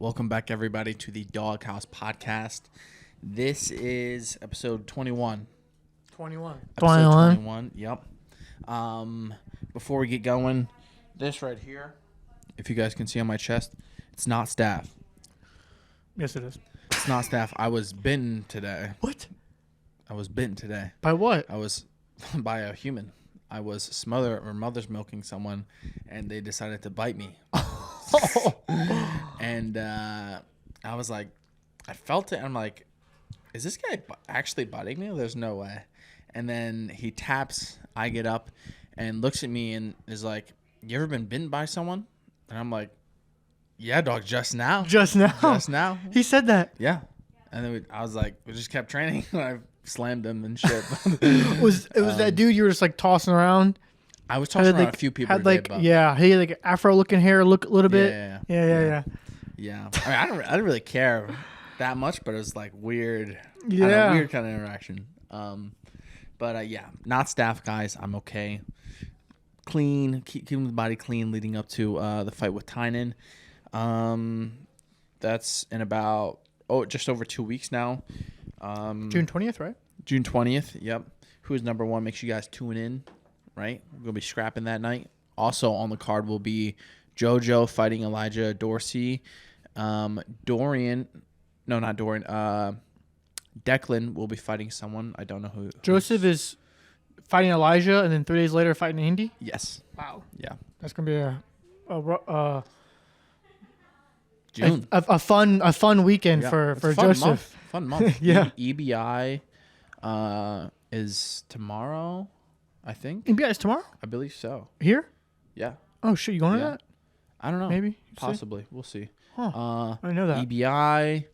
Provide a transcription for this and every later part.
Welcome back, everybody, to the Doghouse podcast. This is episode 21. 21. Episode 21, yep. Before we get going, this right here, if you guys can see on my chest, it's not staph. Yes, it is. It's not staph. I was bitten today. What? I was bitten today. By what? I was by a human. I was mother's milking someone, and they decided to bite me. And I was like, I felt it. And I'm like, is this guy actually biting me? There's no way. And then he taps. I get up and looks at me and is like, you ever been bitten by someone? And I'm like, yeah, dog, just now. Just now? Just now. He said that. Yeah. And then I was like, we just kept training. I slammed him and shit. Was that dude you were just like tossing around? I was tossing around a few people had today, like, but he had like afro looking hair, look a little bit. Yeah. I mean, I didn't really care that much, but it was like weird. Yeah. Weird kind of interaction. But yeah, not staph, guys. I'm okay. Clean, keeping the body clean leading up to the fight with Tynan. That's in about just over 2 weeks now. June 20th, right? June 20th. Yep. Who's number one? Make sure you guys tune in. Right, we're gonna be scrapping that night. Also on the card will be JoJo fighting Elijah Dorsey. Declan will be fighting someone. I don't know who. Joseph is fighting Elijah, and then 3 days later fighting Andy. Yes. Wow. Yeah. That's gonna be June. a fun weekend for Joseph. Fun month. Yeah. EBI is tomorrow. I think. EBI is tomorrow? I believe so. Here? Yeah. Oh, shit. You going to that? I don't know. Maybe. Possibly. We'll see. Huh. I didn't know that. EBI.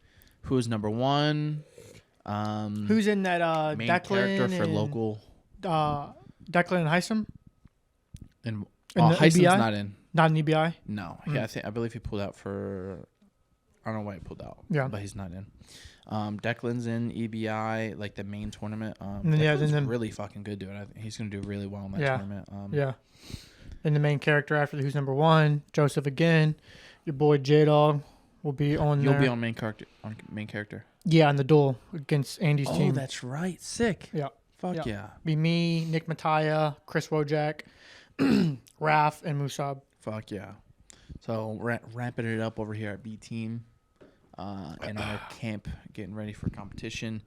Who is number one? Who's in that main Declan character for and, local? Declan and Heisem? And the Heisem's EBI? not in. Not in EBI? No. Yeah, I believe he pulled out for. I don't know why he pulled out. Yeah. But he's not in. Declan's in EBI, like the main tournament. Declan's really fucking good, dude. I think he's gonna do really well in that tournament. Yeah. And the main character after who's number one, Joseph again. Your boy Jdawg will be on there. You'll be on main character. Yeah, on the duel against Andy's team. Oh, that's right. Sick. Yeah. Fuck yeah. Be me, Nick Mattia, Chris Wojak, Raf, and Musab. Fuck yeah. So ramping it up over here at B Team. In our camp, getting ready for competition.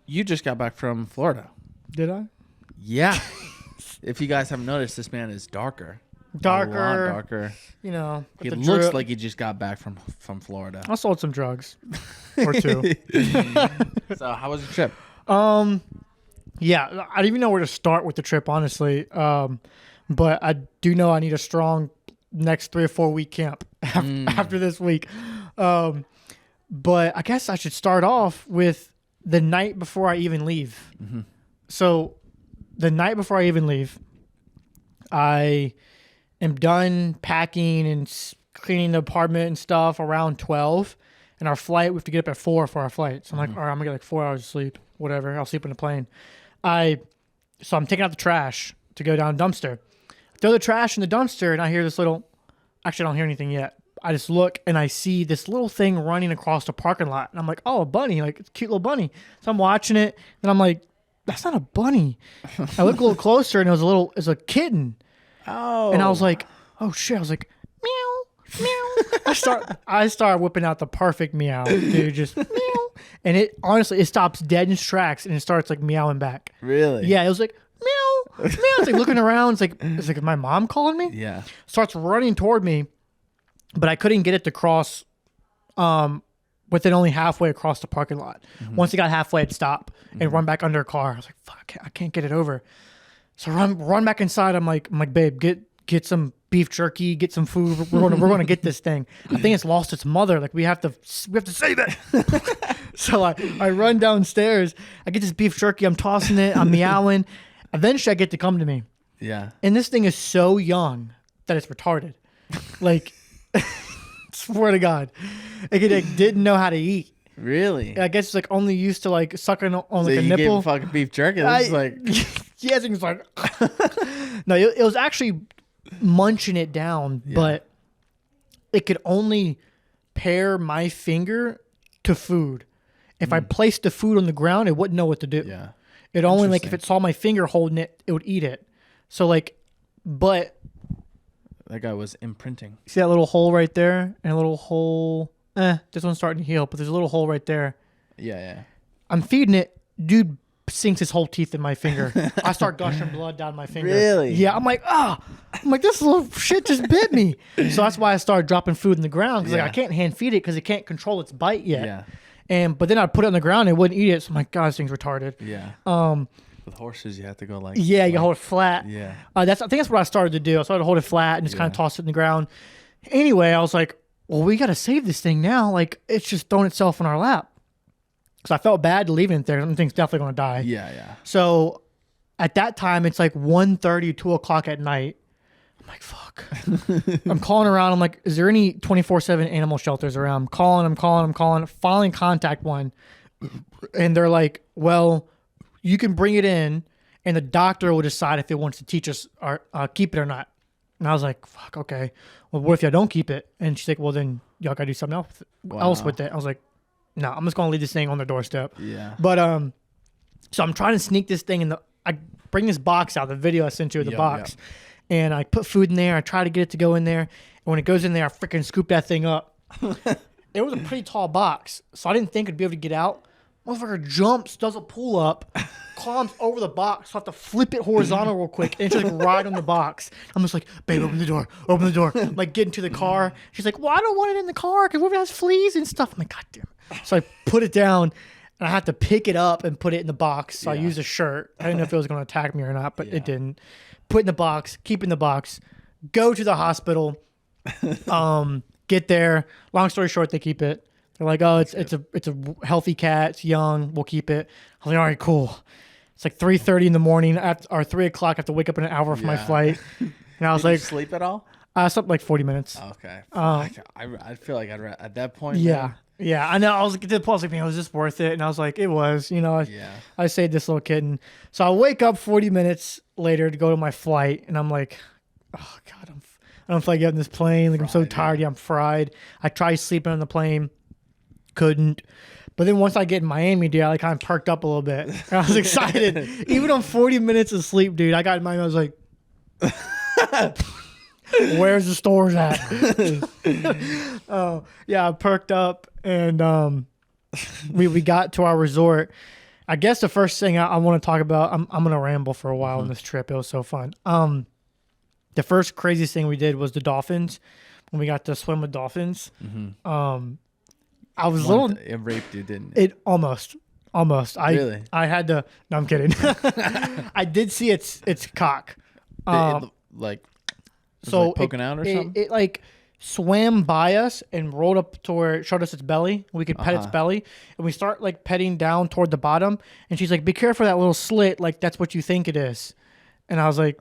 You just got back from Florida. Did I? Yeah. If you guys haven't noticed, this man is darker. A lot darker. You know. He looks like he just got back from Florida. I sold some drugs. Or two. So how was the trip? Yeah, I don't even know where to start with the trip, honestly. But I do know I need a strong next 3 or 4 week camp after this week. But I guess I should start off with the night before I even leave. Mm-hmm. So the night before I even leave, I am done packing and cleaning the apartment and stuff around 12. And our flight, we have to get up at 4 for our flight. So I'm like, all right, I'm going to get like 4 hours of sleep, whatever. I'll sleep in the plane. So I'm taking out the trash to go down dumpster. Throw the trash in the dumpster, and I hear this little... Actually, I don't hear anything yet. I just look, and I see this little thing running across the parking lot. And I'm like, oh, a bunny. Like, it's a cute little bunny. So I'm watching it, and I'm like, that's not a bunny. I look a little closer, and it was a kitten. Oh. And I was like, oh, shit. I was like, meow, meow. I start whipping out the perfect meow, dude. Just meow. And it stops dead in its tracks, and it starts, like, meowing back. Really? Yeah, it was like, meow, meow. It's like looking around. It's like, is my mom calling me? Yeah. Starts running toward me, but I couldn't get it to cross within only halfway across the parking lot. Mm-hmm. Once it got halfway, I'd stop and run back under a car. I was like, fuck, I can't get it over. So run back inside. I'm like, babe, get some beef jerky, get some food. We're gonna get this thing. I think it's lost its mother. Like we have to save it. So I run downstairs. I get this beef jerky. I'm tossing it. I'm meowing. Eventually, I get to come to me. Yeah. And this thing is so young that it's retarded. Like, swear to God, it didn't know how to eat. Really? I guess it's like only used to like sucking on like so a you nipple. gave fucking beef jerky. That's like yeah, things like no, it was actually munching it down, but it could only pair my finger to food. If I placed the food on the ground, it wouldn't know what to do. Yeah. It only like if it saw my finger holding it, it would eat it. So like, but that guy was imprinting. See that little hole right there, and a little hole. This one's starting to heal, but there's a little hole right there. Yeah. I'm feeding it, dude. Sinks his whole teeth in my finger. I start gushing blood down my finger. Really? Yeah. I'm like, this little shit just bit me. So that's why I started dropping food in the ground because like I can't hand feed it because it can't control its bite yet. Yeah. But then I'd put it on the ground and it wouldn't eat it. So I'm like, God, this thing's retarded. Yeah. With horses, you have to go like. Yeah, you hold it flat. Yeah. I think that's what I started to do. I started to hold it flat and just kind of toss it in the ground. Anyway, I was like, well, we got to save this thing now. Like, it's just throwing itself in our lap. Because I felt bad leaving it there. Something's definitely going to die. Yeah. So at that time, it's like 1:30, 2 o'clock at night. I'm like, fuck. I'm calling around. I'm like, is there any 24/7 animal shelters around? I'm calling. Finally contact one. And they're like, well, you can bring it in and the doctor will decide if it wants to teach us or keep it or not. And I was like, fuck, okay. Well, what if y'all don't keep it? And she's like, well, then y'all got to do something else with it. I was like, no, I'm just going to leave this thing on the doorstep. Yeah. But, so I'm trying to sneak this thing I bring this box out, the video I sent you of the box. And I put food in there. I try to get it to go in there. And when it goes in there, I freaking scoop that thing up. It was a pretty tall box. So I didn't think it'd be able to get out. Motherfucker jumps, does a pull up, climbs over the box. So I have to flip it horizontal real quick and just like right on the box. I'm just like, babe, open the door. I'm like getting to the car. She's like, well, I don't want it in the car because what if it has fleas and stuff? I'm like, God damn it. So I put it down and I had to pick it up and put it in the box. So I used a shirt. I didn't know if it was going to attack me or not, but it didn't. Put in the box, keep in the box, go to the hospital, get there. Long story short, they keep it. They're like, oh, it's a healthy cat. It's young. We'll keep it. I was like, all right, cool. It's like 3:30 in the morning or 3 o'clock. I have to wake up in an hour for my flight. And I was Did like, you sleep at all? I slept like 40 minutes. Okay. I feel like at that point. Yeah. Man, Yeah, I know. I was like, to the point, I was like, man, was this worth it? And I was like, it was. I saved this little kitten. So I wake up 40 minutes later to go to my flight, and I'm like, oh God, I don't feel like getting this plane. Like I'm so tired. Yeah, I'm fried. I tried sleeping on the plane, couldn't. But then once I get in Miami, dude, I like kind of perked up a little bit. I was excited. Even on 40 minutes of sleep, dude, I got in Miami. I was like, where's the stores at? Oh, yeah, I perked up and we got to our resort. I guess the first thing I want to talk about, I'm going to ramble for a while on this trip. It was so fun. The first craziest thing we did was the dolphins. When we got to swim with dolphins. I was it raped you, didn't it? It almost. Really? I had to. No, I'm kidding. I did see its cock. Like poking out or something? It like swam by us and rolled up to where it showed us its belly. We could pet its belly, and we start like petting down toward the bottom. And she's like, "Be careful of that little slit. Like that's what you think it is." And I was like,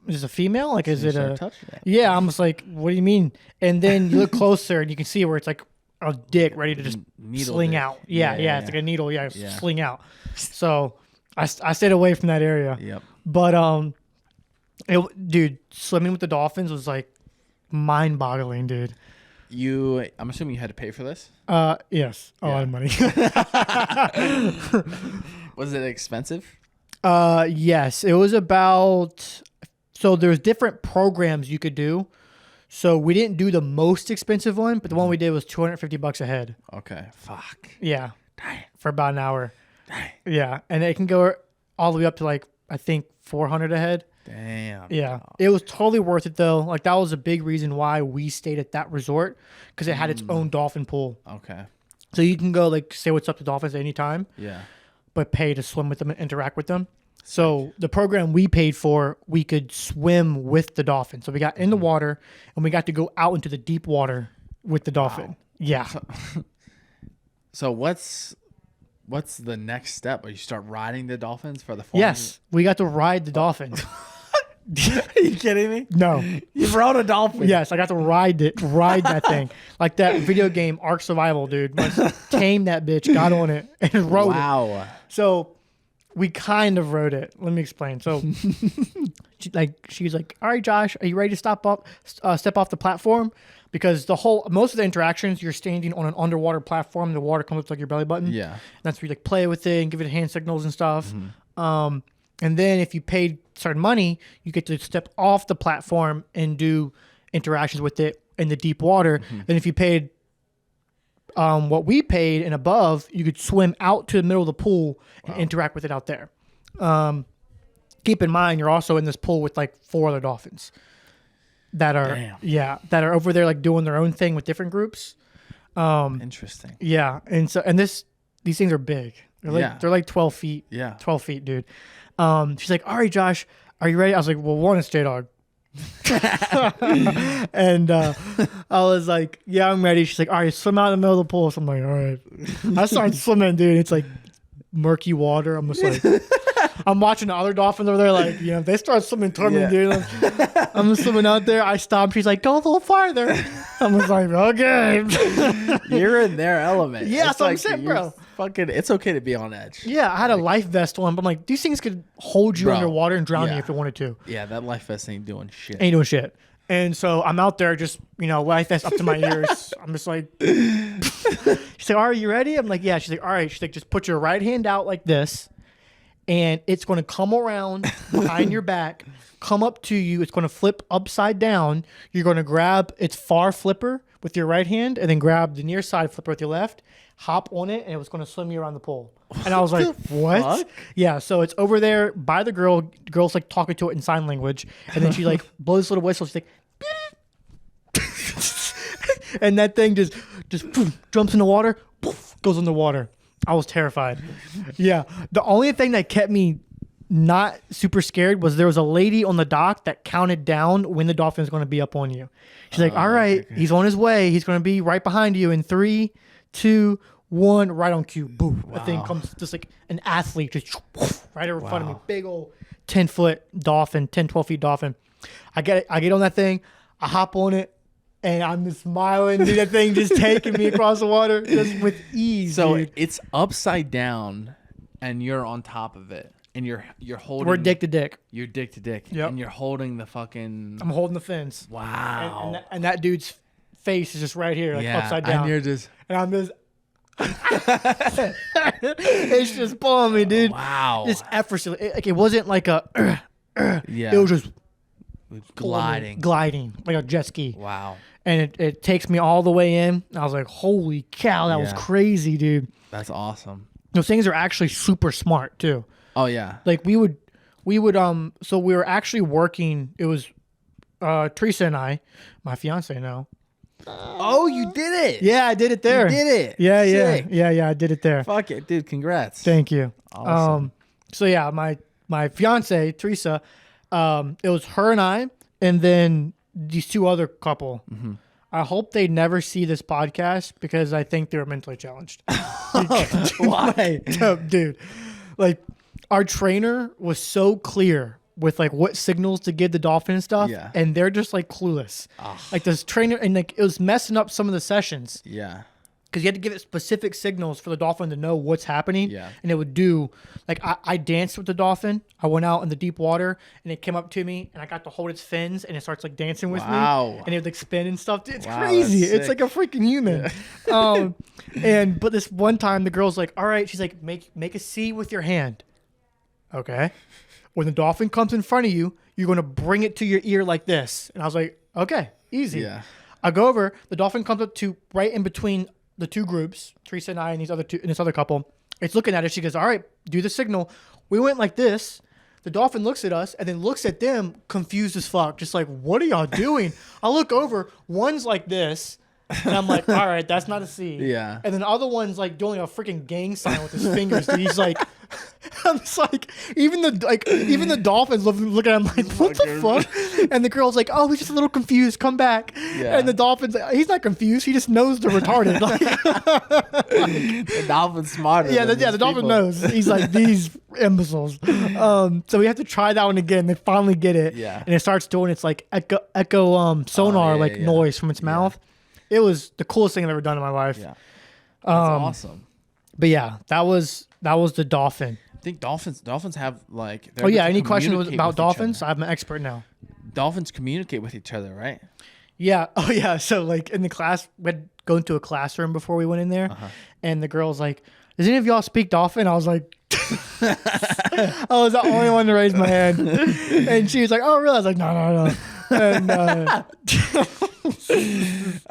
"Is it a female? Like, is it a?" Yeah, I'm just like, "What do you mean?" And then you look closer, and you can see where it's like a dick ready to just sling out. Yeah, it's like a needle. Yeah, sling out. So I stayed away from that area. Yep. But dude, swimming with the dolphins was like mind-boggling, dude. I'm assuming you had to pay for this? Yes. A lot of money. Was it expensive? Yes. It was about. So there's different programs you could do. So we didn't do the most expensive one, but the one we did was $250 a head. Okay. Fuck. Yeah. Dang. For about an hour. Dang. Yeah, and it can go all the way up to like I think $400 a head. Damn. Yeah, it was totally worth it though. Like that was a big reason why we stayed at that resort because it had its own dolphin pool. Okay. So you can go like say what's up to dolphins at any time. Yeah. But pay to swim with them and interact with them. So the program we paid for, we could swim with the dolphin. So we got in the water and we got to go out into the deep water with the dolphin. Wow. Yeah. So what's the next step? You start riding the dolphins for the 400? Yes, we got to ride the dolphins. Are you kidding me? No. You rode a dolphin? Yes, I got to ride that thing. Like that video game Ark Survival, dude. Tamed that bitch, got on it, and rode it. Wow. So we kind of rode it. Let me explain. So she was like, all right, Josh, are you ready to step off the platform? because most of the interactions, you're standing on an underwater platform. The water comes up to like your belly button. Yeah. That's where you like play with it and give it hand signals and stuff. And then if you paid certain money, you get to step off the platform and do interactions with it in the deep water. And if you paid what we paid and above, you could swim out to the middle of the pool and interact with it out there. Keep in mind, you're also in this pool with like 4 other dolphins that are that are over there like doing their own thing with different groups. Interesting. Yeah, and these things are big. They're like 12 feet. Yeah, 12 feet, dude. She's like, all right, Josh, are you ready? I was like, well, one is Jdawg. And I was like, yeah, I'm ready. She's like, all right, swim out in the middle of the pool. So I'm like, all right. I started swimming, dude. It's like murky water. I'm just like, I'm watching the other dolphins over there. Like, they start swimming toward me, dude. I'm swimming out there. I stop. She's like, go a little farther. I'm just like, okay. You're in their element. Yeah, that's what I'm saying, bro. It's okay to be on edge. Yeah, I had a life vest on, but I'm like, these things could hold you underwater and drown you if it wanted to. Yeah, that life vest ain't doing shit. And so I'm out there just, life vest up to my ears. I'm just like, she's like, are you ready? I'm like, yeah. She's like, all right. She's like, just put your right hand out like this, and it's going to come around behind your back, come up to you. It's going to flip upside down. You're going to grab its far flipper with your right hand and then grab the near side flipper with your left, hop on it, and it was going to swim you around the pool. And I was like, what? Fuck? Yeah, so it's over there by the girl. The girl's like talking to it in sign language. And then she like blows this little whistle. She's like, and that thing just poof, jumps in the water, poof, goes in the water. I was terrified. Yeah, the only thing that kept me not super scared was there was a lady on the dock that counted down when the dolphin is going to be up on you. She's like, all right, he's on his way. He's going to be right behind you in 3, 2, 1, right on cue. Boom. Wow. The thing comes just like an athlete, just right in front of me. Big old 10-foot dolphin, 10, 12 feet dolphin. I get on that thing. I hop on it. And I'm just smiling, dude. That thing just taking me across the water just with ease. So dude, it's upside down, and you're on top of it, and you're holding. We're dick to dick. You're dick to dick. Yep. And you're holding the fucking. I'm holding the fins. Wow. And that dude's face is just right here, like upside down. And you're just. And I'm just. It's just pulling me, dude. Wow. Just effortlessly. It wasn't like a. Yeah. It was just. Gliding like a jet ski. Wow. And it takes me all the way in. I was like, holy cow, that was crazy, dude. That's awesome. Those things are actually super smart too. Oh yeah. Like we would so we were actually working, it was Teresa and I, my fiance now. Oh, you did it. Yeah, I did it there. You did it. Yeah, sick. Yeah, I did it there. Fuck it, dude, congrats. Thank you. Awesome. So yeah, my fiance, Teresa, it was her and I, and then these 2 other couple. Mm-hmm. I hope they never see this podcast because I think they're mentally challenged. Why? Dude, like our trainer was so clear with like what signals to give the dolphin and stuff, and they're just like clueless. Like this trainer, and like it was messing up some of the sessions. Yeah. Because you had to give it specific signals for the dolphin to know what's happening. Yeah. And it would do, like, I danced with the dolphin. I went out in the deep water, and it came up to me, and I got to hold its fins, and it starts, like, dancing with me. And it would, like, spin and stuff. Dude, it's crazy. It's like a freaking human. Yeah. But this one time, the girl's like, all right. She's like, make a C with your hand. Okay. When the dolphin comes in front of you, you're going to bring it to your ear like this. And I was like, okay, easy. Yeah. I go over. The dolphin comes up to right in between the 2 groups, Teresa and I, and this other couple. It's looking at it. She goes, all right, do the signal. We went like this. The dolphin looks at us and then looks at them confused as fuck. Just like, what are y'all doing? I look over. One's like this. And I'm like, all right, that's not a C. Yeah. And then the other one's like doing a freaking gang sign with his fingers. Dude. He's like, I'm just like, even the dolphins look at him like, what the fuck? And the girl's like, oh, he's just a little confused. Come back. Yeah. And the dolphin's like, he's not confused. He just knows they're retarded. Like, the dolphin's smarter. Yeah, the dolphin knows. He's like, these imbeciles. So we have to try that one again. They finally get it. Yeah. And it starts doing its like echo sonar noise from its mouth. It was the coolest thing I've ever done in my life. Yeah. That's awesome. But yeah, that was the dolphin. I think dolphins have like. Oh yeah, any questions about dolphins? I'm an expert now. Dolphins communicate with each other, right? Yeah. Oh yeah. So like in the class, we'd go into a classroom before we went in there, and the girl's like, "Does any of y'all speak dolphin?" I was like, I was the only one to raise my hand, and she was like, "Oh really?" I was like, "No, no, no." And,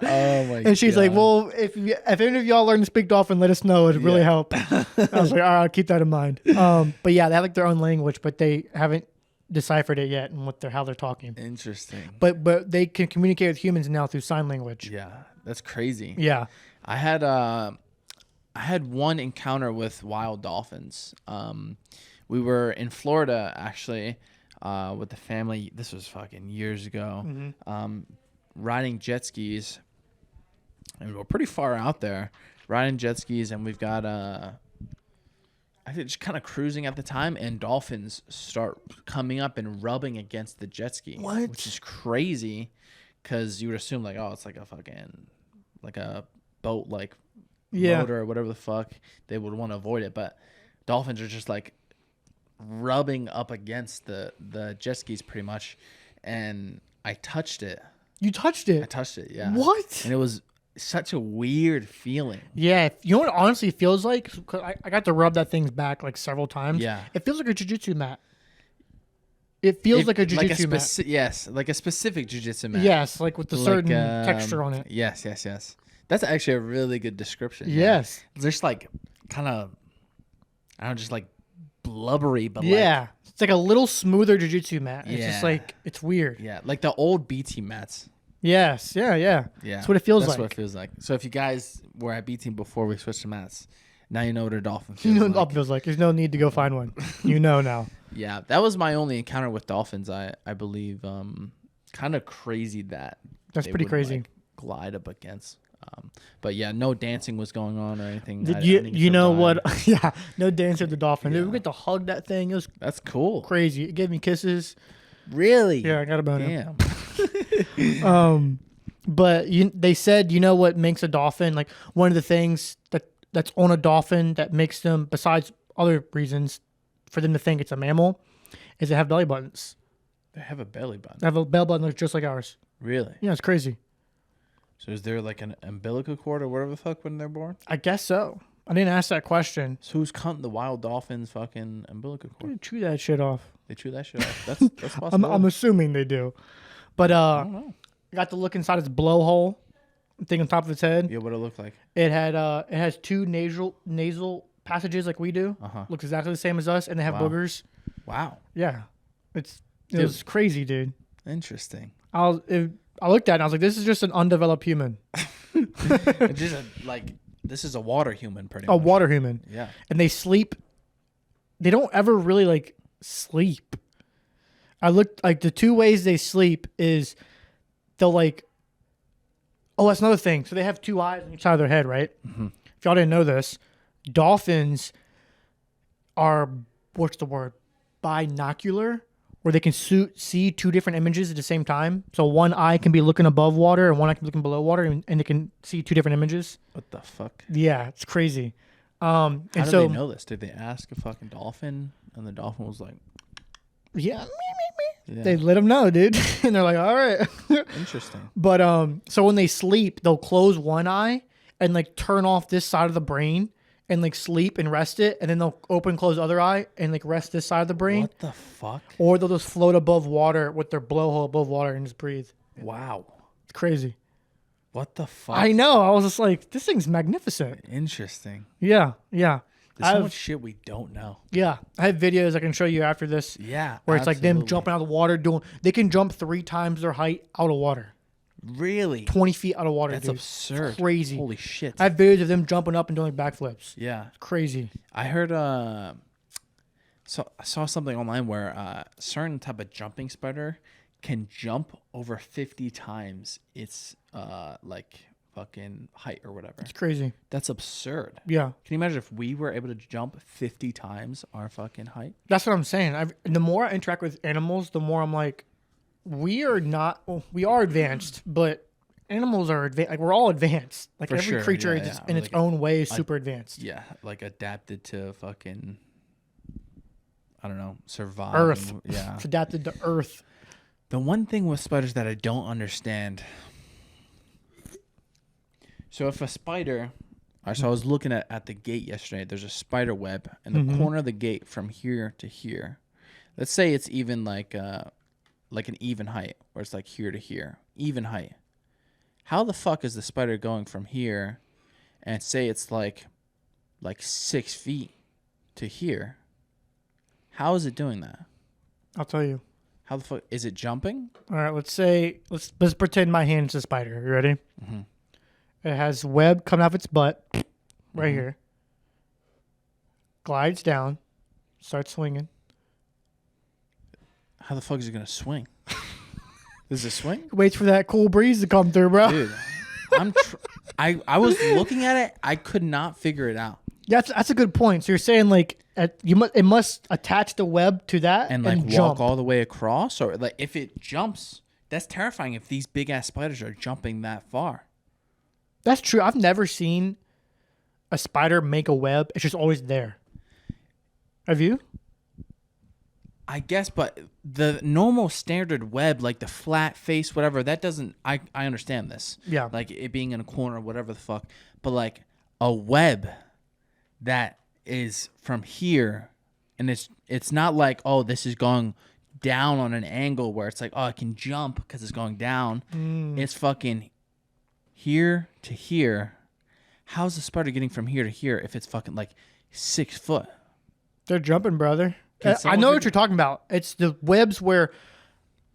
Oh my! and she's like, "Well, if any of y'all learn to speak dolphin, let us know. It'd really help." I was like, "All right, I'll keep that in mind." But yeah, they have like their own language, but they haven't deciphered it yet and how they're talking. Interesting. But they can communicate with humans now through sign language. Yeah, that's crazy. Yeah. I had one encounter with wild dolphins. We were in Florida actually with the family. This was fucking years ago. Riding jet skis, and we're pretty far out there riding jet skis, and we've got I think just kind of cruising at the time, and dolphins start coming up and rubbing against the jet ski, which is crazy, because you would assume like, oh, it's like a fucking like a boat like motor or whatever the fuck, they would want to avoid it, but dolphins are just like rubbing up against the jet skis pretty much, and I touched it. You touched it? I touched it, yeah. What? And it was such a weird feeling. Yeah. You know what it honestly feels like? 'Cause I got to rub that thing's back like several times. Yeah. It feels like a jiu-jitsu mat. It feels like a jiu-jitsu mat. Yes, like a specific jiu-jitsu mat. Yes, like with the certain texture on it. Yes. That's actually a really good description. Yes. Yeah. Just like kind of, I don't know, just like blubbery, but yeah. It's like a little smoother jiu-jitsu mat. It's just like, it's weird. Yeah, like the old BT mats. Yes. Yeah. That's what it feels like. That's what it feels like. So if you guys were at BT before we switched to mats, now you know what a dolphin feels You know like. what a dolphin feels like. There's no need to go find one. You know now. Yeah, that was my only encounter with dolphins. I believe kind of crazy that that's pretty crazy. Like, glide up against. But yeah, no dancing was going on or anything. You know what? Yeah, no dancing with the dolphin. Dude, we get to hug that thing. It was that's cool. Crazy. It gave me kisses. Really? Yeah, I got a boner. Damn. But they said, you know what makes a dolphin, like one of the things that's on a dolphin that makes them, besides other reasons for them to think it's a mammal, is they have belly buttons. They have a belly button. They have a belly button just like ours. Really? Yeah, it's crazy. So is there like an umbilical cord or whatever the fuck when they're born? I guess so. I didn't ask that question. So who's cutting the wild dolphin's fucking umbilical cord? They chew that shit off. They chew that shit off. That's possible. I'm assuming they do. But I don't know. I got to look inside its blowhole thing on top of its head. Yeah, what it look like? It has two nasal passages like we do. Looks exactly the same as us, and they have boogers. Wow. Yeah, it was crazy, dude. Interesting. I looked at it and I was like, this is just an undeveloped human. It's just this is a water human, pretty much. A water human. Yeah. And they sleep. They don't ever really like sleep. I looked like the two ways they sleep is they'll like. Oh, that's another thing. So they have two eyes on each side of their head, right? Mm-hmm. If y'all didn't know this, dolphins are, what's the word? Binocular, where they can see two different images at the same time. So one eye can be looking above water and one eye can be looking below water, and they can see two different images. What the fuck? Yeah, it's crazy. How did they know this? Did they ask a fucking dolphin, and the dolphin was like, yeah. They let them know, dude. And they're like, all right. Interesting. But so when they sleep, they'll close one eye and like turn off this side of the brain and like sleep and rest it, and then they'll open close the other eye and like rest this side of the brain. What the fuck? Or they'll just float above water with their blowhole above water and just breathe. Wow. It's crazy. What the fuck? I know. I was just like, this thing's magnificent. Interesting. Yeah. There's so much shit we don't know. Yeah. I have videos I can show you after this. Yeah. Where it's like them jumping out of the water they can jump 3 times their height out of water. Really? 20 feet out of water. That's dude. absurd. It's crazy. Holy shit. I have videos of them jumping up and doing backflips. Yeah. It's crazy. I heard so I saw something online where a certain type of jumping spider can jump over 50 times its like fucking height or whatever. It's crazy. That's absurd. Yeah. Can you imagine if we were able to jump 50 times our fucking height? That's what I'm saying. The more I interact with animals, the more I'm like, we are advanced, but animals are advanced. Like, we're all advanced. Like, For every sure. creature Yeah, is yeah. in its own way is super advanced. Yeah, like adapted to fucking, I don't know, survive. Earth. Yeah. It's adapted to Earth. The one thing with spiders that I don't understand So if a spider, so I was looking at the gate yesterday. There's a spider web in the corner of the gate from here to here. Let's say it's even like an even height, where it's like here to here, even height. How the fuck is the spider going from here, and say it's like 6 feet to here? How is it doing that? I'll tell you. How the fuck is it jumping? All right, let's pretend my hand's a spider. You ready? Mm-hmm. It has web coming off its butt right here. Glides down, starts swinging. How the fuck is it gonna swing? Does it swing? Waits for that cool breeze to come through, bro. Dude, I was looking at it. I could not figure it out. Yeah, that's a good point. So you're saying like it must attach the web to that And like walk jump all the way across, or like if it jumps, that's terrifying. If these big ass spiders are jumping that far. That's true. I've never seen a spider make a web. It's just always there. Have you? I guess, but the normal standard web, like the flat face, whatever, that doesn't. I understand this. Yeah. Like it being in a corner, whatever the fuck. But like a web that is from here, and it's not like, oh, this is going down on an angle where it's like, oh, I can jump because it's going down. It's fucking here to here. How's the spider getting from here to here if it's fucking like 6 foot? They're jumping, brother. I know what you're talking about. It's the webs where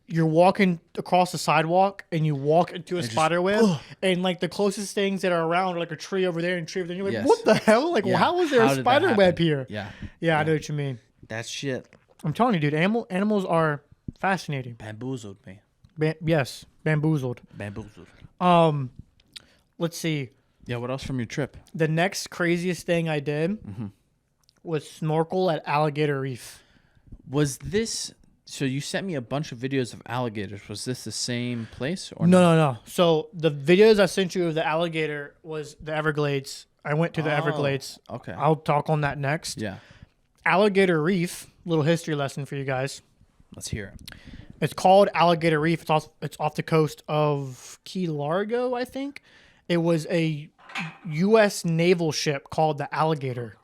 you're walking across the sidewalk and you walk into a spider web, and like the closest things that are around are like a tree over there and a tree over there. And you're like, what the hell? Like, well, how is there a spider web here? Yeah, I know what you mean. That shit. I'm telling you, dude. Animals are fascinating. Bamboozled me. Yes, bamboozled. Let's see. Yeah, what else from your trip? The next craziest thing I did was snorkel at Alligator Reef. Was this... So you sent me a bunch of videos of alligators. Was this the same place? Or No. So the videos I sent you of the alligator was the Everglades. I went to the Everglades. Okay. I'll talk on that next. Yeah. Alligator Reef, little history lesson for you guys. Let's hear it. It's called Alligator Reef. It's off the coast of Key Largo, I think. It was a U.S. naval ship called the Alligator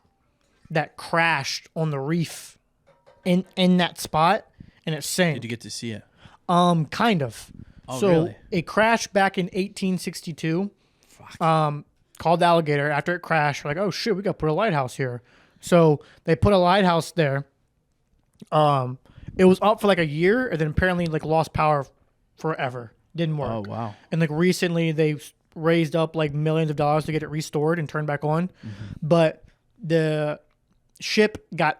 that crashed on the reef in that spot, and it sank. Did you get to see it? Kind of. Oh, so really? It crashed back in 1862. Fuck. Called the Alligator. After it crashed, we're like, oh shit, we got to put a lighthouse here. So they put a lighthouse there. It was up for like a year, and then apparently like lost power forever. Didn't work. Oh, wow. And like recently they raised up like millions of dollars to get it restored and turned back on. But the ship got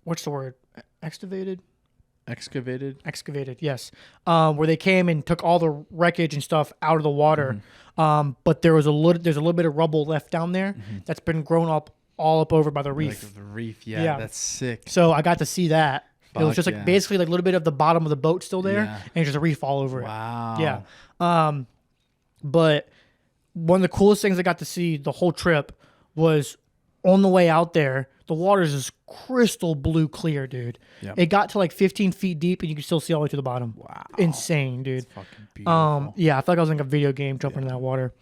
what's the word? Excavated, yes. Where they came and took all the wreckage and stuff out of the water. But there's a little bit of rubble left down there that's been grown up all up over by the reef. Like the reef, yeah. That's sick. So I got to see that. It was just like basically like a little bit of the bottom of the boat still there, and just a reef all over it. Wow. Yeah. But one of the coolest things I got to see the whole trip was on the way out there, the water is just crystal blue clear, dude. Yep. It got to like 15 feet deep, and you could still see all the way to the bottom. Wow. Insane, dude. It's fucking beautiful. Yeah, I felt like I was in like a video game jumping in that water.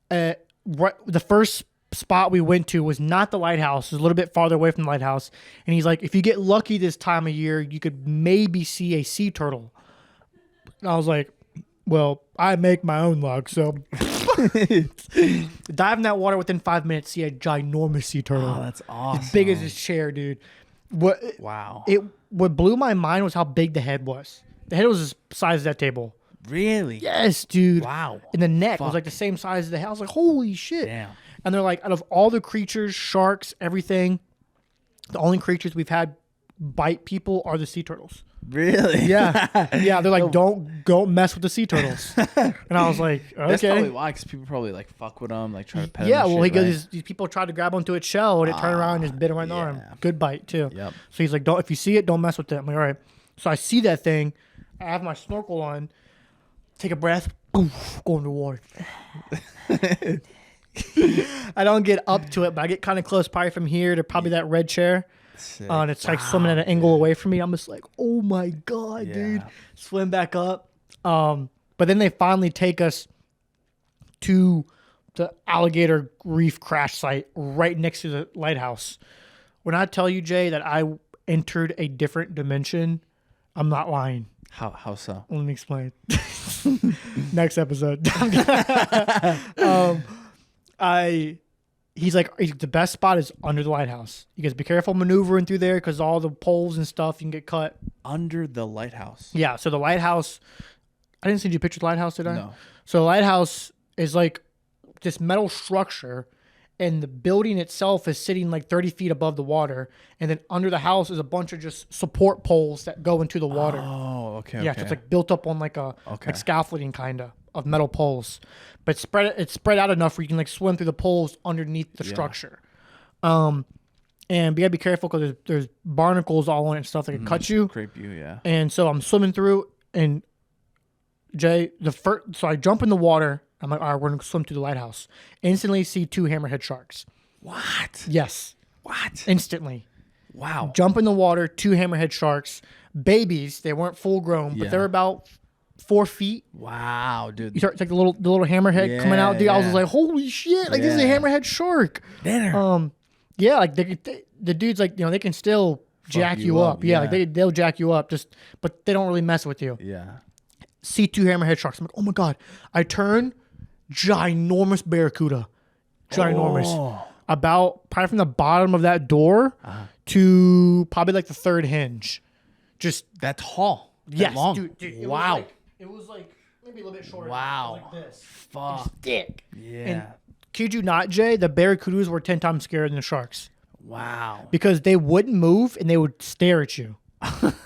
The first spot we went to was not the lighthouse. It was a little bit farther away from the lighthouse. And he's like, if you get lucky this time of year, you could maybe see a sea turtle. And I was like, well, I make my own luck, so... Dive in that water within 5 minutes, see a ginormous sea turtle. Oh, that's awesome. As big as his chair, dude. Wow. What blew my mind was how big the head was. The head was the size of that table. Really? Yes, dude. Wow. And the neck was like the same size as the head. I was like, holy shit. Damn. And they're like, out of all the creatures, sharks, everything, the only creatures we've had bite people are the sea turtles. Really? Yeah. Yeah. They're like, don't mess with the sea turtles. And I was like, okay. That's probably why, because people probably like fuck with them, like try to pet them. Yeah. Well, shit, these people tried to grab onto its shell, and it turned around and just bit him right in the arm. Good bite too. Yep. So he's like, if you see it, don't mess with it. I'm like, all right. So I see that thing. I have my snorkel on. Take a breath. Oof, go in the water. I don't get up to it, but I get kind of close, probably from here to probably that red chair. And it's like swimming at an angle away from me. I'm just like, oh my God, dude. Swim back up. But then they finally take us to the Alligator Reef crash site right next to the lighthouse. When I tell you, Jay, that I entered a different dimension, I'm not lying. How so? Let me explain. Next episode. He's like, the best spot is under the lighthouse. You guys be careful maneuvering through there because all the poles and stuff, you can get cut. Under the lighthouse? Yeah, so the lighthouse, I didn't send you a picture of the lighthouse, did I? No. So the lighthouse is like this metal structure, and the building itself is sitting like 30 feet above the water, and then under the house is a bunch of just support poles that go into the water. Oh, okay. Yeah, so it's like built up on like like scaffolding kind of metal poles, but it's spread out enough where you can like swim through the poles underneath the structure. And you gotta be careful because there's barnacles all on it and stuff that can cut you. Scrape you, yeah. And so I'm swimming through, and Jay, so I jump in the water. I'm like, all right, we're gonna swim to the lighthouse. Instantly see 2 hammerhead sharks. What? Yes. What? Instantly. Wow. Jump in the water, 2 hammerhead sharks. Babies. They weren't full grown, but they're about 4 feet. Wow, dude. You start like the little hammerhead coming out, dude. I was like, holy shit! Like this is a hammerhead shark. Dinner. Yeah, like the dudes, like, you know, they can still jack you up. Yeah, like they'll jack you up, but they don't really mess with you. Yeah. See 2 hammerhead sharks. I'm like, oh my god! I turn, ginormous barracuda, ginormous. Oh. About probably from the bottom of that door to probably like the 3rd hinge. Just that tall. yes, long. dude. Wow. It was like maybe a little bit shorter. Wow. Like this. Fuck. Thick. Yeah. And kid you not, Jay, the barracudas were 10 times scarier than the sharks. Wow. Because they wouldn't move and they would stare at you.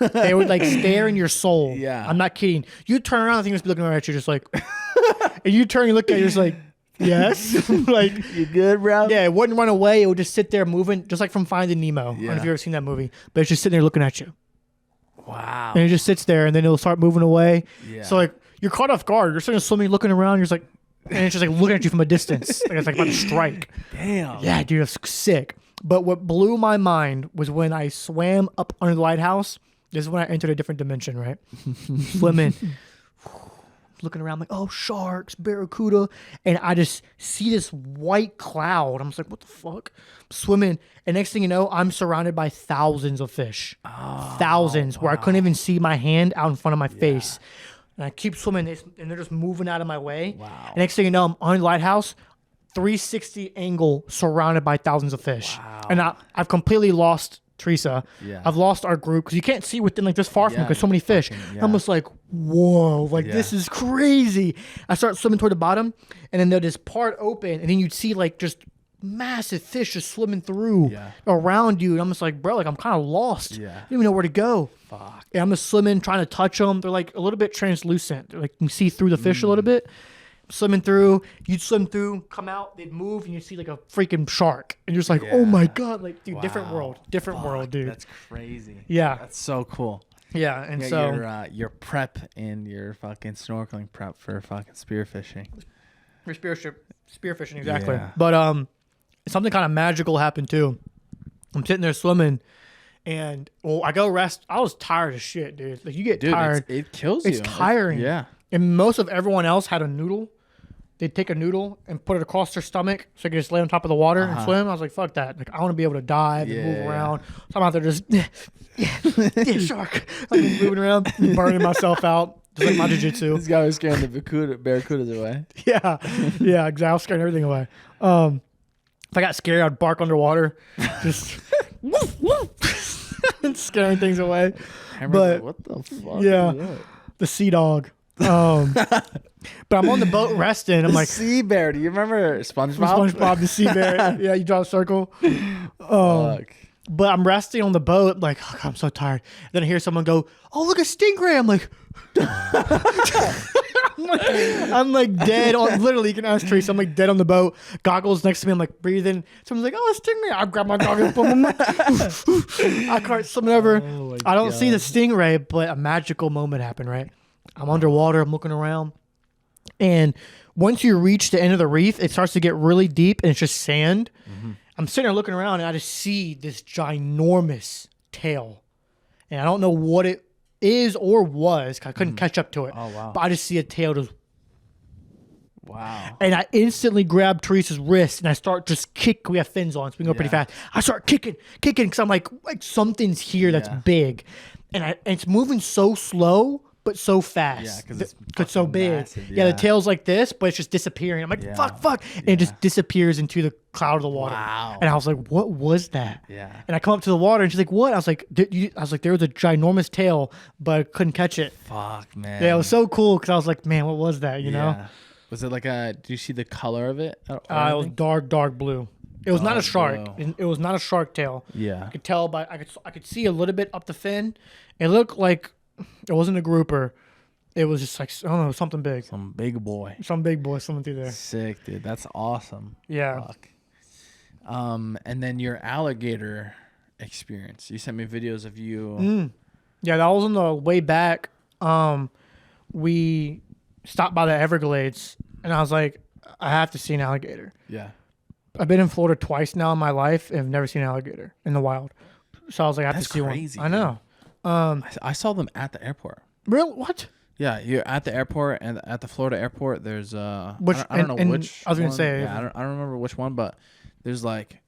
They would like stare in your soul. Yeah. I'm not kidding. You turn around, I think it's looking right at you, just like, and you turn and look at it, just like, yes. Like, you good, bro? yeah, it wouldn't run away. It would just sit there moving, just like from Finding Nemo. I don't know if you've ever seen that movie, but it's just sitting there looking at you. Wow. And it just sits there, and then it'll start moving away. Yeah. So like you're caught off guard. You're sitting there swimming, looking around. You're just like, and it's just like looking at you from a distance, like it's like about to strike. Damn. Yeah, dude, it's sick. But what blew my mind was when I swam up under the lighthouse. This is when I entered a different dimension, right? Swimming, looking around, like, oh, sharks, barracuda, and I just see this white cloud. I'm just like, what the fuck? Swimming, and next thing you know, I'm surrounded by thousands of fish, thousands, where I couldn't even see my hand out in front of my face. And I keep swimming, and they're just moving out of my way. Wow. And next thing you know, I'm on the lighthouse, 360 angle, surrounded by thousands of fish. Wow. And I've completely lost Teresa. Yeah. I've lost our group because you can't see within like this far from because so many fish. I'm just like, whoa, like this is crazy. I start swimming toward the bottom, and then they'll just part open, and then you'd see like just massive fish just swimming through around you. And I'm just like, bro, like I'm kind of lost. I don't even know where to go. Fuck. And I'm just swimming, trying to touch them. They're like a little bit translucent. They're like you can see through the fish a little bit. Swimming through, you'd swim through, come out, they'd move, and you'd see like a freaking shark. And you're just like, oh my God. Like, dude, different world, dude. That's crazy. Yeah. That's so cool. Yeah. And so your prep and your fucking snorkeling prep for fucking spearfishing. for spearfishing, exactly. Yeah. But something kind of magical happened too. I'm sitting there swimming, and I go rest. I was tired as shit, dude. Like you get tired. It kills you. It's tiring. Yeah. And most of everyone else had a noodle. They'd take a noodle and put it across their stomach so they could just lay on top of the water and swim. I was like, fuck that. Like, I want to be able to dive and move around. So I'm out there just, shark. I'm just moving around, burning myself out. Just like my jiu-jitsu. This guy was scaring the barracudas away. Yeah, exactly. I was scaring everything away. If I got scared, I'd bark underwater. Just and scaring things away. But what the fuck? Yeah, the sea dog. But I'm on the boat resting. I'm like, sea bear. Do you remember SpongeBob? SpongeBob, the sea bear. Yeah, you draw a circle. Fuck. But I'm resting on the boat. Like, oh God, I'm so tired. Then I hear someone go, "Oh, look, a stingray!" I'm like, I'm like dead on. Literally, you can ask Teresa. I'm like dead on the boat. Goggles next to me. I'm like breathing. Someone's like, "Oh, a stingray!" I grab my goggles. Boom, I can't swim over. I don't see the stingray, but a magical moment happened. Right. I'm underwater. I'm looking around. And once you reach the end of the reef, it starts to get really deep and it's just sand. Mm-hmm. I'm sitting there looking around and I just see this ginormous tail. And I don't know what it is or was. I couldn't catch up to it. Oh, wow. But I just see a tail just Wow. And I instantly grab Teresa's wrist and I start just kick. We have fins on, so we can go pretty fast. I start kicking because I'm like something's here that's big, and it's moving so slow but so fast. Yeah, because it's so big. Massive, the tail's like this, but it's just disappearing. I'm like, fuck, and it just disappears into the cloud of the water. Wow. And I was like, what was that? Yeah. And I come up to the water and she's like, what? I was like, there was a ginormous tail, but I couldn't catch it. Fuck, man. Yeah, it was so cool because I was like, man, what was that? You know? Was it like a? Do you see the color of it? It was dark blue. It was not a shark. It was not a shark tail. Yeah. I could tell by I could see a little bit up the fin. It looked like it wasn't a grouper. It was just like, I don't know, something big. Some big boy. Some big boy swimming through there. Sick, dude. That's awesome. Yeah. Fuck. And then your alligator experience. You sent me videos of you. Yeah, that was on the way back. We stopped by the Everglades, and I was like, I have to see an alligator. Yeah. I've been in Florida twice now in my life, and I've never seen an alligator in the wild. So I was like, I have to see crazy, one. I know. I saw them at the airport. Real? What? Yeah, you're at the airport, and at the Florida airport, there's I don't know which. I was gonna one. say, I don't remember which one, but there's like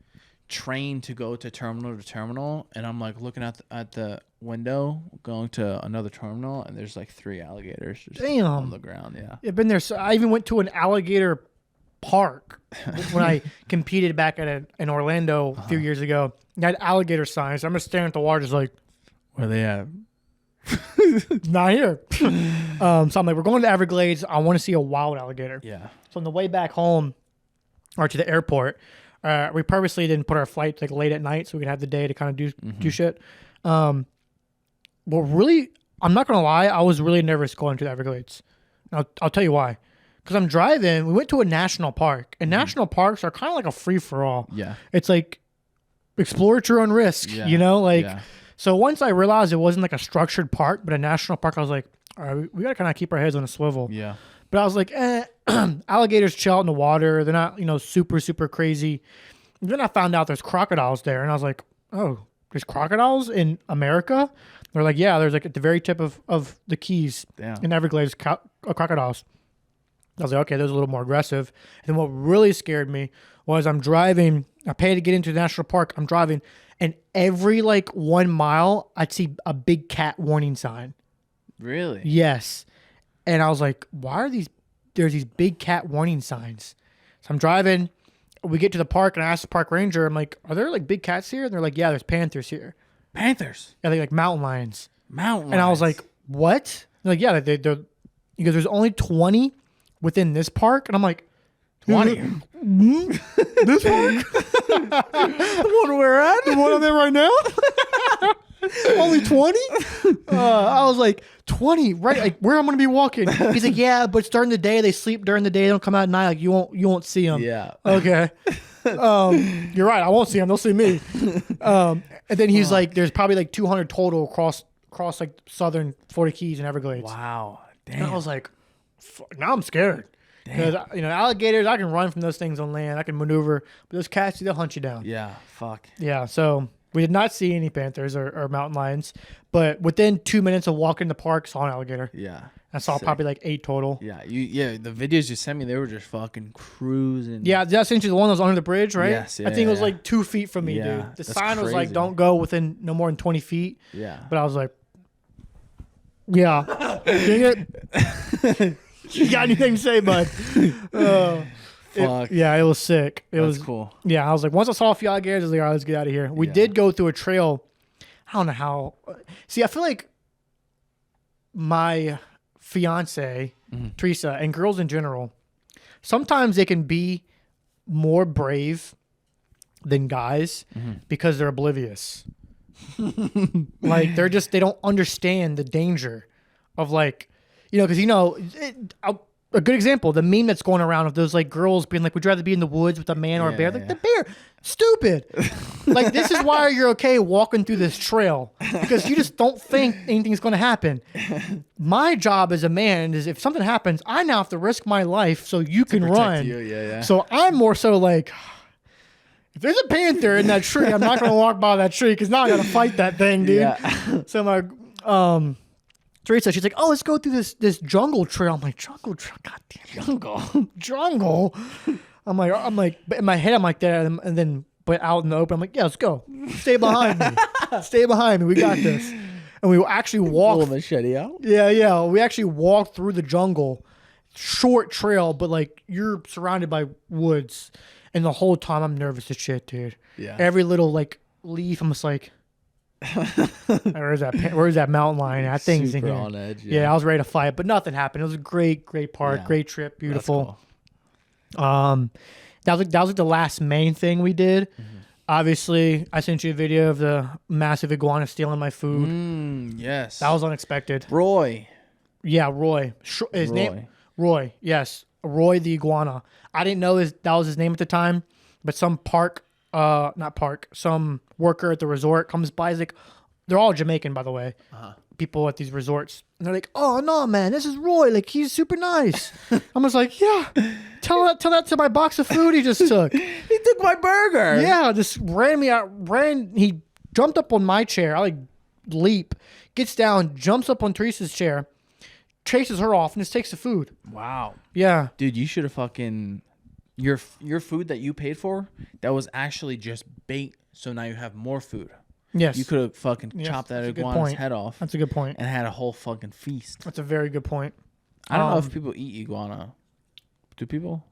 train to go to terminal, and I'm like looking at the window, going to another terminal, and there's like 3 alligators just on the ground. Yeah, I've been there. So I even went to an alligator park when I competed back in Orlando a few years ago. They had alligator signs. I'm just staring at the water, just like, where they at? Not here. So I'm like, we're going to Everglades. I want to see a wild alligator. Yeah. So on the way back home or to the airport, we purposely didn't put our flight like late at night so we could have the day to kind of do shit. Well, really, I'm not gonna lie, I was really nervous going to the Everglades. I'll tell you why. Because I'm driving. We went to a national park, and national parks are kind of like a free for all. Yeah. It's like explore at your own risk. Yeah. You know, like. Yeah. So once I realized it wasn't like a structured park, but a national park, I was like, all right, we got to kind of keep our heads on a swivel. Yeah. But I was like, alligators chill out in the water. They're not, super, super crazy. And then I found out there's crocodiles there. And I was like, oh, there's crocodiles in America? They're like, yeah, there's like at the very tip of the Keys in Everglades, crocodiles. I was like, okay, those are a little more aggressive. And then what really scared me was I'm driving. I paid to get into the national park. I'm driving. And every 1 mile, I'd see a big cat warning sign. Really? Yes. And I was like, why are there's these big cat warning signs? So I'm driving. We get to the park and I asked the park ranger, I'm like, are there big cats here? And they're like, yeah, there's panthers here. Panthers? Yeah, they're like mountain lions. Mountain lions? And I was like, what? They're like, yeah, they're because there's only 20 within this park. And I'm like, 20? This park? The one we're at? The one I'm in right now? Only 20? I was like, 20, right? Like, where I'm going to be walking? He's like, yeah, but it's during the day. They sleep during the day. They don't come out at night. Like, you won't see them. Yeah. Okay. You're right. I won't see them. They'll see me. And then he's like, there's probably 200 total across southern Florida Keys and Everglades. Wow. Damn. And I was like, now I'm scared. Because, alligators, I can run from those things on land. I can maneuver. But those cats, they'll hunt you down. Yeah. Fuck. Yeah. So we did not see any panthers or mountain lions. But within 2 minutes of walking the park, saw an alligator. Yeah. I saw probably 8 total. Yeah. The videos you sent me, they were just fucking cruising. Yeah. That's actually the one that was under the bridge, right? Yes. Yeah, I think it was 2 feet from me, dude. The sign was crazy. don't go within no more than 20 feet. Yeah. But I was like, yeah. Dang it. You got anything to say, bud? Fuck. It was sick. It was cool. Yeah, I was like, once I saw a few alligators, I was like, all right, let's get out of here. We did go through a trail. I don't know how. See, I feel like my fiance, Teresa, and girls in general, sometimes they can be more brave than guys because they're oblivious. They don't understand the danger of because a good example, the meme that's going around of those girls being like, would you rather be in the woods with a man or a bear? The bear, stupid. This is why you're okay walking through this trail, because you just don't think anything's going to happen. My job as a man is if something happens, I now have to risk my life so you can run. You. Yeah. So I'm more so if there's a panther in that tree, I'm not going to walk by that tree because now I got to fight that thing, dude. Yeah. So Teresa, she's like, oh, let's go through this jungle trail. I'm like, jungle trail? Goddamn jungle. Jungle. I'm like, in my head, I'm like that. And then, but out in the open, I'm like, yeah, let's go. Stay behind me. Stay behind me. We got this. And we actually walked. Pull a machete out? Yeah. We actually walked through the jungle. Short trail, but like you're surrounded by woods. And the whole time I'm nervous as shit, dude. Yeah. Every little like leaf, I'm just like, where's that mountain lion? That thing's Super in here. on edge. Yeah, I was ready to fight, but nothing happened. It was a great park, great trip, beautiful. Cool. That was like the last main thing we did. Mm-hmm. Obviously, I sent you a video of the massive iguana stealing my food. Yes. That was unexpected. Roy. Yeah, Roy. His name? Roy. Yes, Roy the iguana. I didn't know that was his name at the time, but some some worker at the resort comes by. He's like, they're all Jamaican, by the way. People at these resorts. And they're like, oh, no, man, this is Roy. Like, he's super nice. I'm just like, yeah, tell that to my box of food he just took. He took my burger. Yeah, just ran me out. He jumped up on my chair. I like leap, gets down, jumps up on Teresa's chair, chases her off, and just takes the food. Wow. Yeah. Dude, you should have fucking... Your food that you paid for, that was actually just bait, so now you have more food. Yes. You could have fucking chopped that iguana's head off. That's a good point. And had a whole fucking feast. That's a very good point. I don't know if people eat iguana. Do people?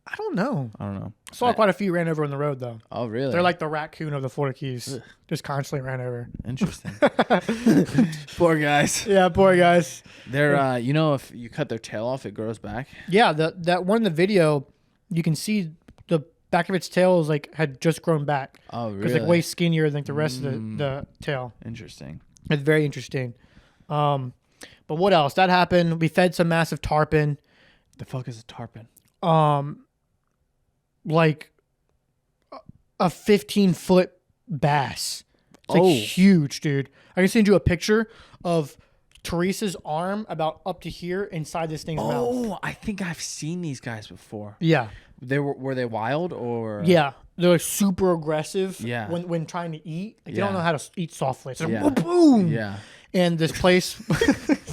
I don't know. Saw quite a few ran over on the road, though. Oh, really? They're like the raccoon of the Florida Keys. Ugh. Just constantly ran over. Interesting. Poor guys. Yeah, poor guys. They're, if you cut their tail off, it grows back. Yeah, that one in the video, you can see the back of its tail is like had just grown back. Oh, really? It's like way skinnier than the rest of the tail. Interesting. It's very interesting. But what else? That happened. We fed some massive tarpon. The fuck is a tarpon? Like a 15-foot bass. It's like huge, dude. I can send you a picture of Teresa's arm about up to here inside this thing's mouth. Oh, I think I've seen these guys before. Yeah. Were they wild or? Yeah, they're like super aggressive. Yeah. When trying to eat, like, they don't know how to eat softly. It's like, yeah. Boom. Yeah. And this place,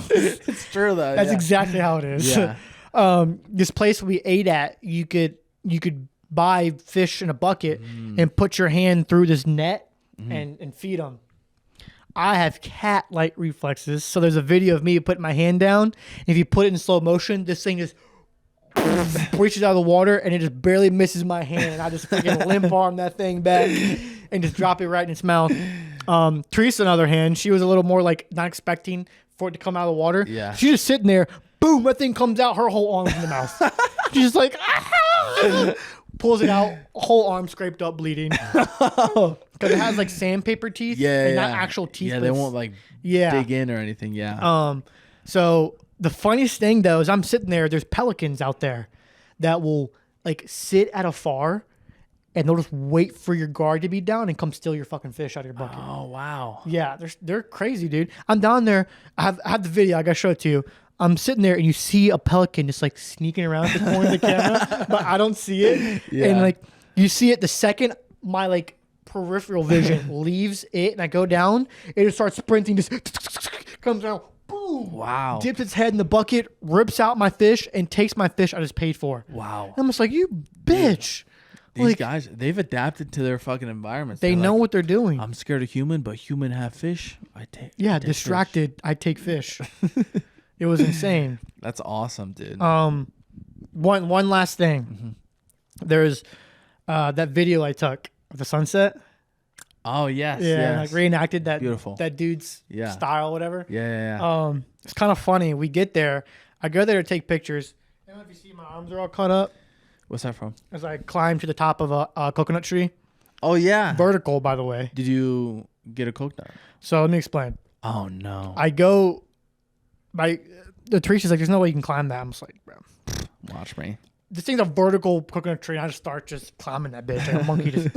it's true though. That's exactly how it is. Yeah. This place we ate at, you could buy fish in a bucket and put your hand through this net and feed them. I have cat-like reflexes, so there's a video of me putting my hand down. If you put it in slow motion, this thing just reaches out of the water and it just barely misses my hand. I just freaking limp arm that thing back and just drop it right in its mouth. Teresa, on the other hand, she was a little more like not expecting for it to come out of the water. Yeah. She's just sitting there. Boom! That thing comes out. Her whole arm's in the mouth. She's just like, pulls it out. Whole arm scraped up, bleeding. Because it has like sandpaper teeth. Yeah, not actual teeth. Yeah, they won't like dig in or anything. Yeah. So the funniest thing though is I'm sitting there. There's pelicans out there that will like sit at afar, and they'll just wait for your guard to be down and come steal your fucking fish out of your bucket. Oh wow. Yeah, they're crazy, dude. I'm down there. I have the video. I gotta show it to you. I'm sitting there and you see a pelican just like sneaking around the corner of the camera, but I don't see it. Yeah. And like you see it the second my like peripheral vision leaves it and I go down, it just starts sprinting, just comes out, boom. Wow. Dips its head in the bucket, rips out my fish, and takes my fish I just paid for. Wow. And I'm just like, you bitch. These guys, they've adapted to their fucking environments. They know what they're doing. I'm scared of human, but human have fish. I take distracted. Fish. I take fish. It was insane. That's awesome, dude. One last thing. There's that video I took of the sunset. Oh yes, yeah, like reenacted that beautiful that dude's style, whatever. Yeah. It's kind of funny. We get there. I go there to take pictures. I don't know if you see my arms are all cut up. What's that from? As I climb to the top of a coconut tree. Oh yeah. Vertical, by the way. Did you get a coconut? So let me explain. Oh no. I go. The tree, she's like, there's no way you can climb that. I'm just like, bro. Watch me. This thing's a vertical coconut tree. And I just start just climbing that bitch. Like a monkey just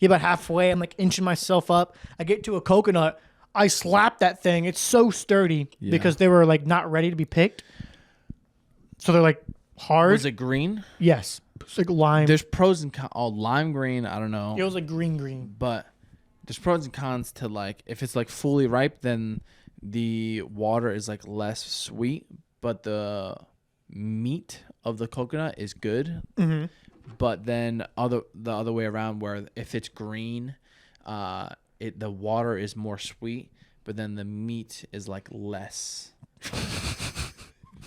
get about halfway. I'm like inching myself up. I get to a coconut. I slap that thing. It's so sturdy because they were like not ready to be picked. So they're like hard. Was it green? Yes. It's like lime. There's pros and cons. Oh, lime green. I don't know. It was like green. But there's pros and cons to like if it's like fully ripe, then the water is like less sweet, but the meat of the coconut is good. Mm-hmm. But then the other way around, where if it's green, the water is more sweet, but then the meat is like less.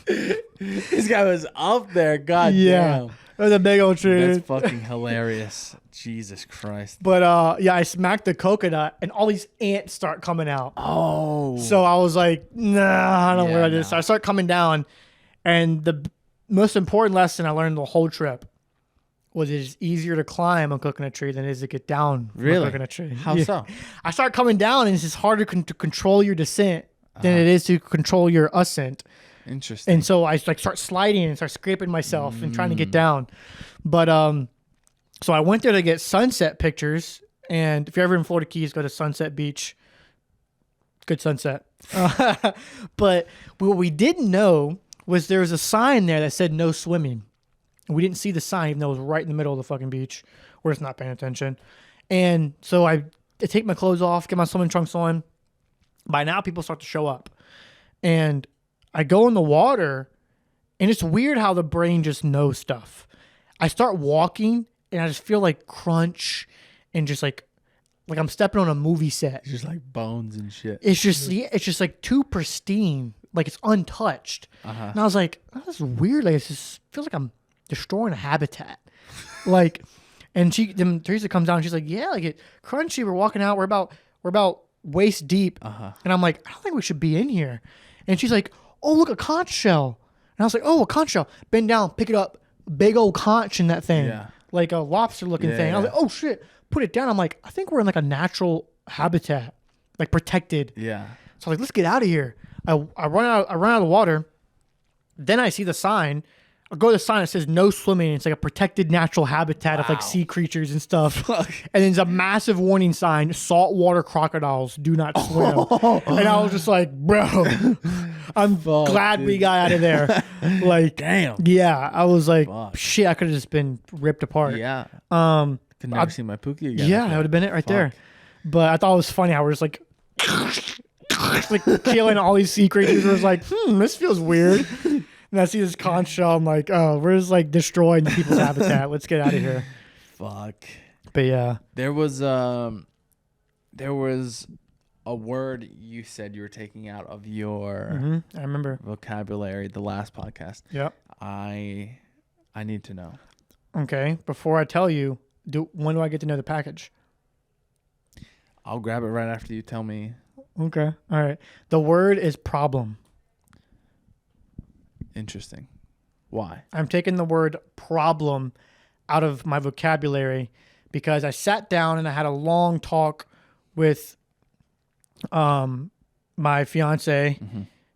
This guy was up there. God damn. It was a big old tree. That's fucking hilarious. Jesus Christ. But I smacked the coconut and all these ants start coming out. Oh. So I was like, nah, I don't know where this. No. So I start coming down, and the most important lesson I learned the whole trip was it's easier to climb a coconut tree than it is to get down from a coconut tree. How so? I start coming down, and it's just harder to control your descent than it is to control your ascent. Interesting. And so I like start sliding and start scraping myself and trying to get down. But so I went there to get sunset pictures. And if you're ever in Florida Keys, go to Sunset Beach. Good sunset. But what we didn't know was there was a sign there that said no swimming. And we didn't see the sign, even though it was right in the middle of the fucking beach. We're just not paying attention. And so I take my clothes off, get my swimming trunks on. By now, people start to show up. And I go in the water, and it's weird how the brain just knows stuff. I start walking, and I just feel like crunch and just like I'm stepping on a movie set. Just like bones and shit. It's just like too pristine, like it's untouched. And I was like, oh, this is weird. Like it just feels like I'm destroying a habitat. Like, and then Teresa comes down, and she's like, yeah, like it crunchy. We're walking out. We're about waist deep, and I'm like, I don't think we should be in here. And she's like, oh, look, a conch shell. And I was like, oh, a conch shell. Bend down, pick it up. Big old conch in that thing. Yeah. Like a lobster-looking thing. I was like, oh, shit. Put it down. I'm like, I think we're in like a natural habitat, like protected. Yeah. So I'm like, let's get out of here. I run out of the water. Then I see the sign. I go to the sign that says no swimming. It's like a protected natural habitat of like sea creatures and stuff. And there's a massive warning sign: saltwater crocodiles do not swim. And I was just like, bro, I'm glad we got out of there. Like, damn. Yeah, I was like, shit, I could have just been ripped apart. Yeah. Could never see my Pookie again. Yeah, that would have been it right there. But I thought it was funny how we're just like killing all these sea creatures. It was like, this feels weird. And I see this conch shell. I'm like, oh, we're just like destroying people's habitat. Let's get out of here. Fuck. But yeah, there was a word you said you were taking out of your I remember vocabulary the last podcast. Yep. I need to know. Okay. Before I tell you, when do I get to know the package? I'll grab it right after you tell me. Okay. All right. The word is problem. Interesting. Why? I'm taking the word problem out of my vocabulary because I sat down and I had a long talk with my fiance,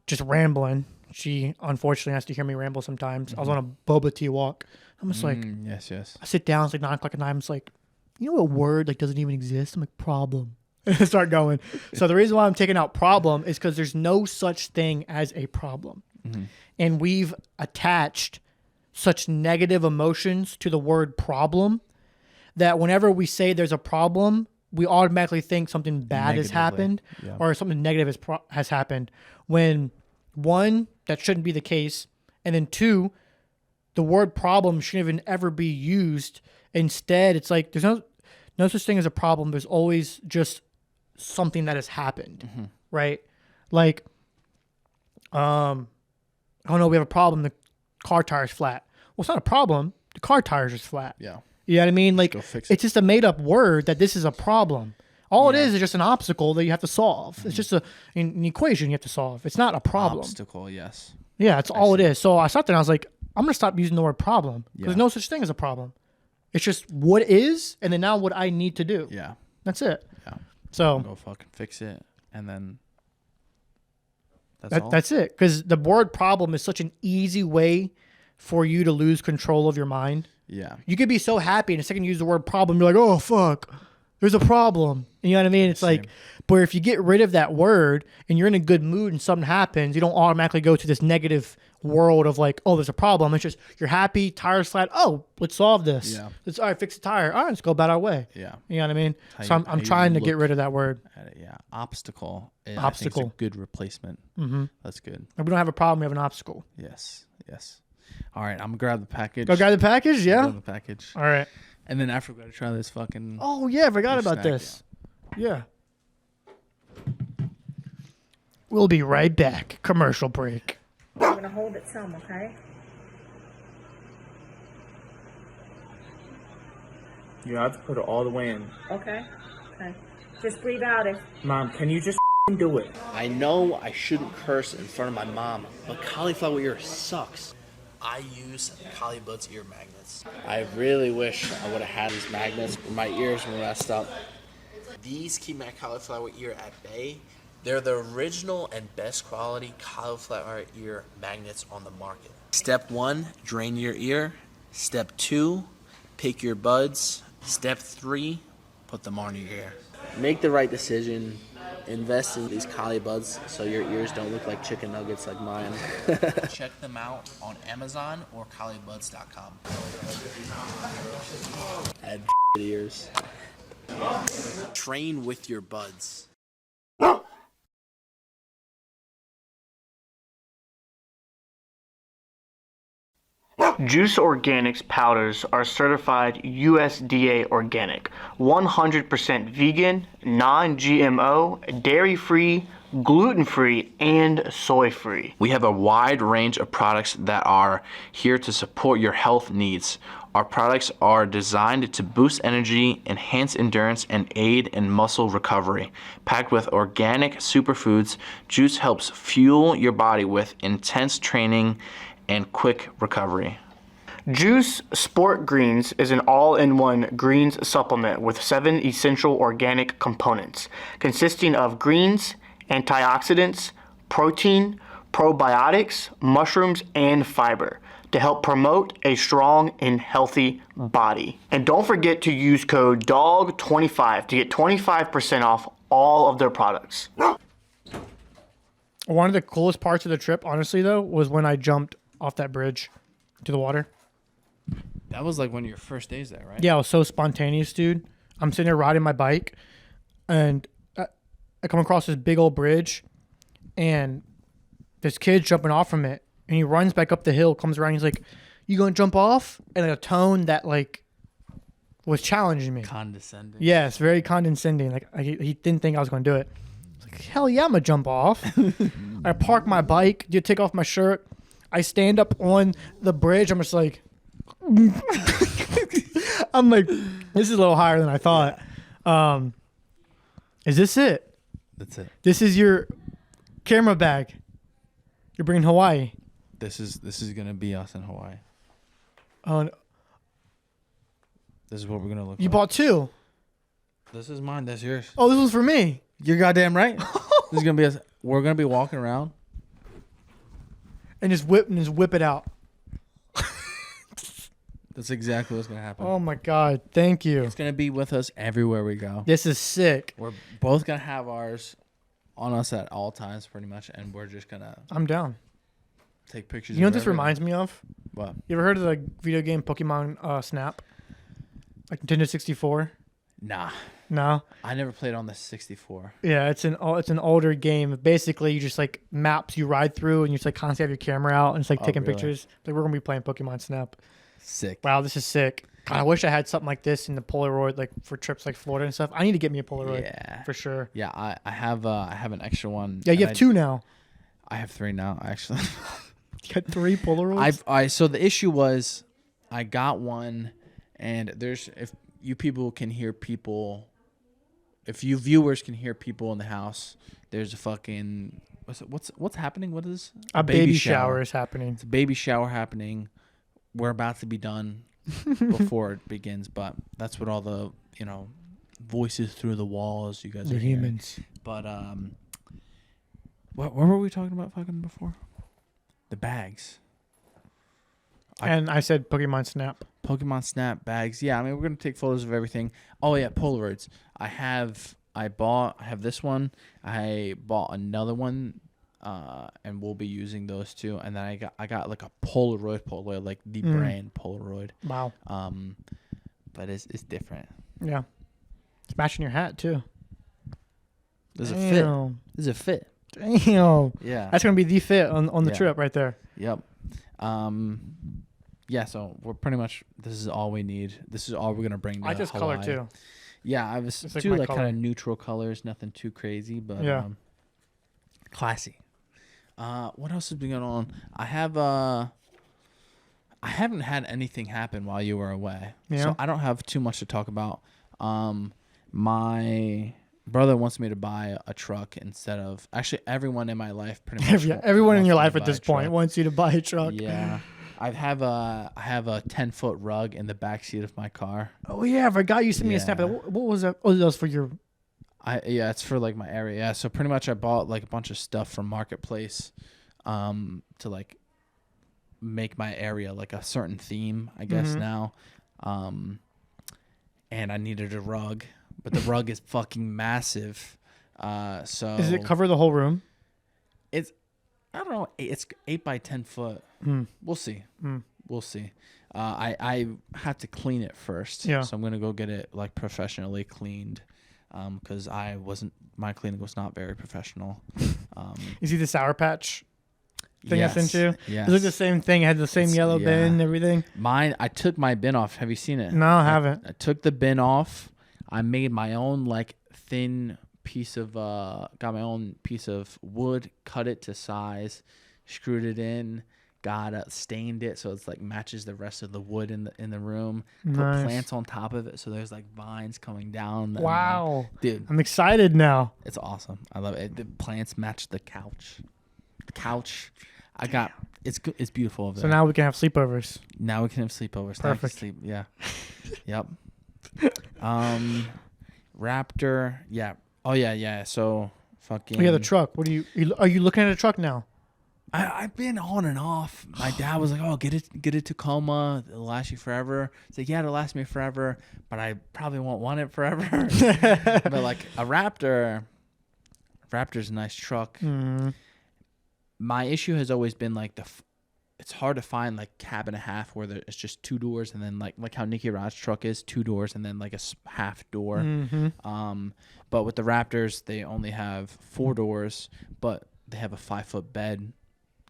just rambling. She unfortunately has to hear me ramble sometimes. I was on a boba tea walk. I'm just like, yes. I sit down. It's like 9 o'clock at night. I'm just like, you know, a word like doesn't even exist. I'm like, problem. And I start going. So the reason why I'm taking out problem is because there's no such thing as a problem. And we've attached such negative emotions to the word problem that whenever we say there's a problem, we automatically think something bad has happened or something negative has happened. When one, that shouldn't be the case. And then two, the word problem shouldn't even ever be used. Instead, it's like there's no such thing as a problem. There's always just something that has happened, right? Like, oh no, we have a problem. The car tire's flat. Well, it's not a problem. The car tire's just flat. Yeah. You know what I mean? Like, it's just a made up word that this is a problem. All it is just an obstacle that you have to solve. It's just an equation you have to solve. It's not a problem. Obstacle, yes. Yeah, it's all it is. So I sat there and I was like, I'm going to stop using the word problem because there's no such thing as a problem. It's just what is and then now what I need to do. Yeah. That's it. Yeah. So go fucking fix it and then that's it. Because the word problem is such an easy way for you to lose control of your mind. Yeah. You could be so happy and the second you use the word problem, you're like, oh, fuck. there's a problem. You know what I mean? It's like, but if you get rid of that word and you're in a good mood and something happens, you don't automatically go to this negative world of like, oh, there's a problem. It's just you're happy, tire flat. Oh, let's solve this. Yeah. Let's all right, fix the tire. All right, let's go about our way. Yeah. You know what I mean? So I'm trying to get rid of that word. Yeah. Obstacle. Obstacle. I think it's a good replacement. Mm-hmm. That's good. If we don't have a problem, we have an obstacle. Yes. Yes. All right. I'm gonna grab the package. Go grab the package. Yeah. Grab the package. All right. And then after we gotta try this fucking. Oh yeah, I forgot about this. Yeah. We'll be right back. Commercial break. I'm gonna hold it some, okay? You have to put it all the way in. Okay. Okay. Just breathe out if. Mom, can you just do it? I know I shouldn't curse in front of my mom, but cauliflower ear sucks. I use Caulibuds ear magnets. I really wish I would have had these magnets, but my ears were messed up. These keep my cauliflower ear at bay. They're the original and best quality cauliflower ear magnets on the market. Step 1, drain your ear. Step 2, pick your buds. Step 3, put them on your ear. Make the right decision. Invest in these Caulibuds so your ears don't look like chicken nuggets like mine. Check them out on Amazon or Caulibuds.com. Add ears. Train with your buds. Juce Organic's powders are certified USDA organic, 100% vegan, non-GMO, dairy-free, gluten-free, and soy-free. We have a wide range of products that are here to support your health needs. Our products are designed to boost energy, enhance endurance, and aid in muscle recovery. Packed with organic superfoods, Juice helps fuel your body with intense training and quick recovery. Juice Sport Greens is an all-in-one greens supplement with 7 essential organic components, consisting of greens, antioxidants, protein, probiotics, mushrooms, and fiber to help promote a strong and healthy body. And don't forget to use code DAWG25 to get 25% off all of their products. One of the coolest parts of the trip, honestly, though, was when I jumped off that bridge to the water. That was like one of your first days there, right? Yeah, it was so spontaneous, dude. I'm sitting there riding my bike, and I come across this big old bridge, and this kid's jumping off from it, and he runs back up the hill, comes around, he's like, "You gonna jump off?" And a tone that like was challenging me. Condescending. Yes, very condescending. Like he didn't think I was gonna do it. I was like, "Hell yeah, I'm gonna jump off." I park my bike, take off my shirt. I stand up on the bridge. I'm just like, I'm like, this is a little higher than I thought. Is this it? That's it. This is your camera bag. You're bringing Hawaii. This is gonna be us in Hawaii. Oh, This is what we're gonna look. you like. bought 2. This is mine. That's yours. Oh, this one's for me. You're goddamn right. This is gonna be us. We're gonna be walking around. And just whip it out. That's exactly what's gonna happen. Oh my God! Thank you. It's gonna be with us everywhere we go. This is sick. We're both gonna have ours on us at all times, pretty much, and we're just gonna I'm down. take pictures. You know of what this everything. reminds me of? What? You ever heard of the video game Pokemon Snap? Like Nintendo 64? Nah, No. I never played on the 64. Yeah, it's an older game. Basically, you just like maps you ride through, and you just like constantly have your camera out and it's like taking really? pictures. Like we're gonna be playing Pokemon Snap. Sick. Wow, this is sick. God, I wish I had something like this in the Polaroid, like for trips like Florida and stuff. I need to get me a Polaroid. Yeah. For sure. Yeah, I have an extra one. Yeah, you and have 2 now. I have 3 now, actually. You got 3 Polaroids. So the issue was, I got one, and if you people can hear people, if you viewers can hear people in the house, there's a fucking what's happening? What is a baby shower is happening. It's a baby shower happening. We're about to be done before it begins, but that's what all the voices through the walls you guys The are hearing. humans. But what were we talking about fucking before? The bags. And I said Pokemon Snap. Pokemon Snap bags. Yeah, I mean, we're gonna take photos of everything. Oh yeah, Polaroids. I have this one. I bought another one, and we'll be using those two. And then I got like a Polaroid, like the brand Polaroid. Wow. But it's different. Yeah. It's matching your hat too. There's a fit. There's a fit. Damn. Yeah. That's gonna be the fit on the trip right there. Yep. Yeah, so we're pretty much, this is all we need. This is all we're going to bring to I just Hawaii. color too. Yeah, I was do like kind of neutral colors, nothing too crazy, but classy. What else has been going on? I haven't had anything happen while you were away. Yeah. So I don't have too much to talk about. My brother wants me to buy a truck instead of, actually everyone in my life pretty much. Everyone in your life at this point wants you to buy a truck. Yeah. I have a 10-foot rug in the back seat of my car. Oh yeah, I forgot you sent me a snap. What was that? Oh, that was for your. It's for like my area. Yeah, so pretty much I bought like a bunch of stuff from Marketplace, to like make my area like a certain theme, I guess now. And I needed a rug, but the rug is fucking massive. So does it cover the whole room? I don't know. It's 8 by 10 foot. We'll see. We'll see. I have to clean it first. Yeah. So I'm gonna go get it like professionally cleaned, because my cleaning was not very professional. You see the Sour Patch thing Yes, I sent you? yes. It looked the same thing. It had the same yellow bin and everything. Mine, I took my bin off. Have you seen it? No, I haven't. I took the bin off. I made my own like thin piece of got my own piece of wood, cut it to size, screwed it in, stained it so it's like matches the rest of the wood in the room. Put plants on top of it so there's like vines coming down. Wow, dude, I'm excited now. it's awesome. I love it. The plants match the couch. It's beautiful over there. So now we can have sleepovers. Now we can have sleepovers. Perfect. Sleep. Yeah. Yep. Raptor. Yeah. Oh yeah. So fucking. Oh yeah, the truck. What are you looking at a truck now? I've been on and off. My dad was like, "Oh, get a Tacoma. It'll last you forever." It's like, "Yeah, it'll last me forever, but I probably won't want it forever." But like a Raptor's a nice truck. My issue has always been like it's hard to find like cab and a half where it's just 2 doors and then like how Nicky Rod's truck is 2 doors and then like a half door. But with the Raptors, they only have 4 doors, but they have a 5-foot bed.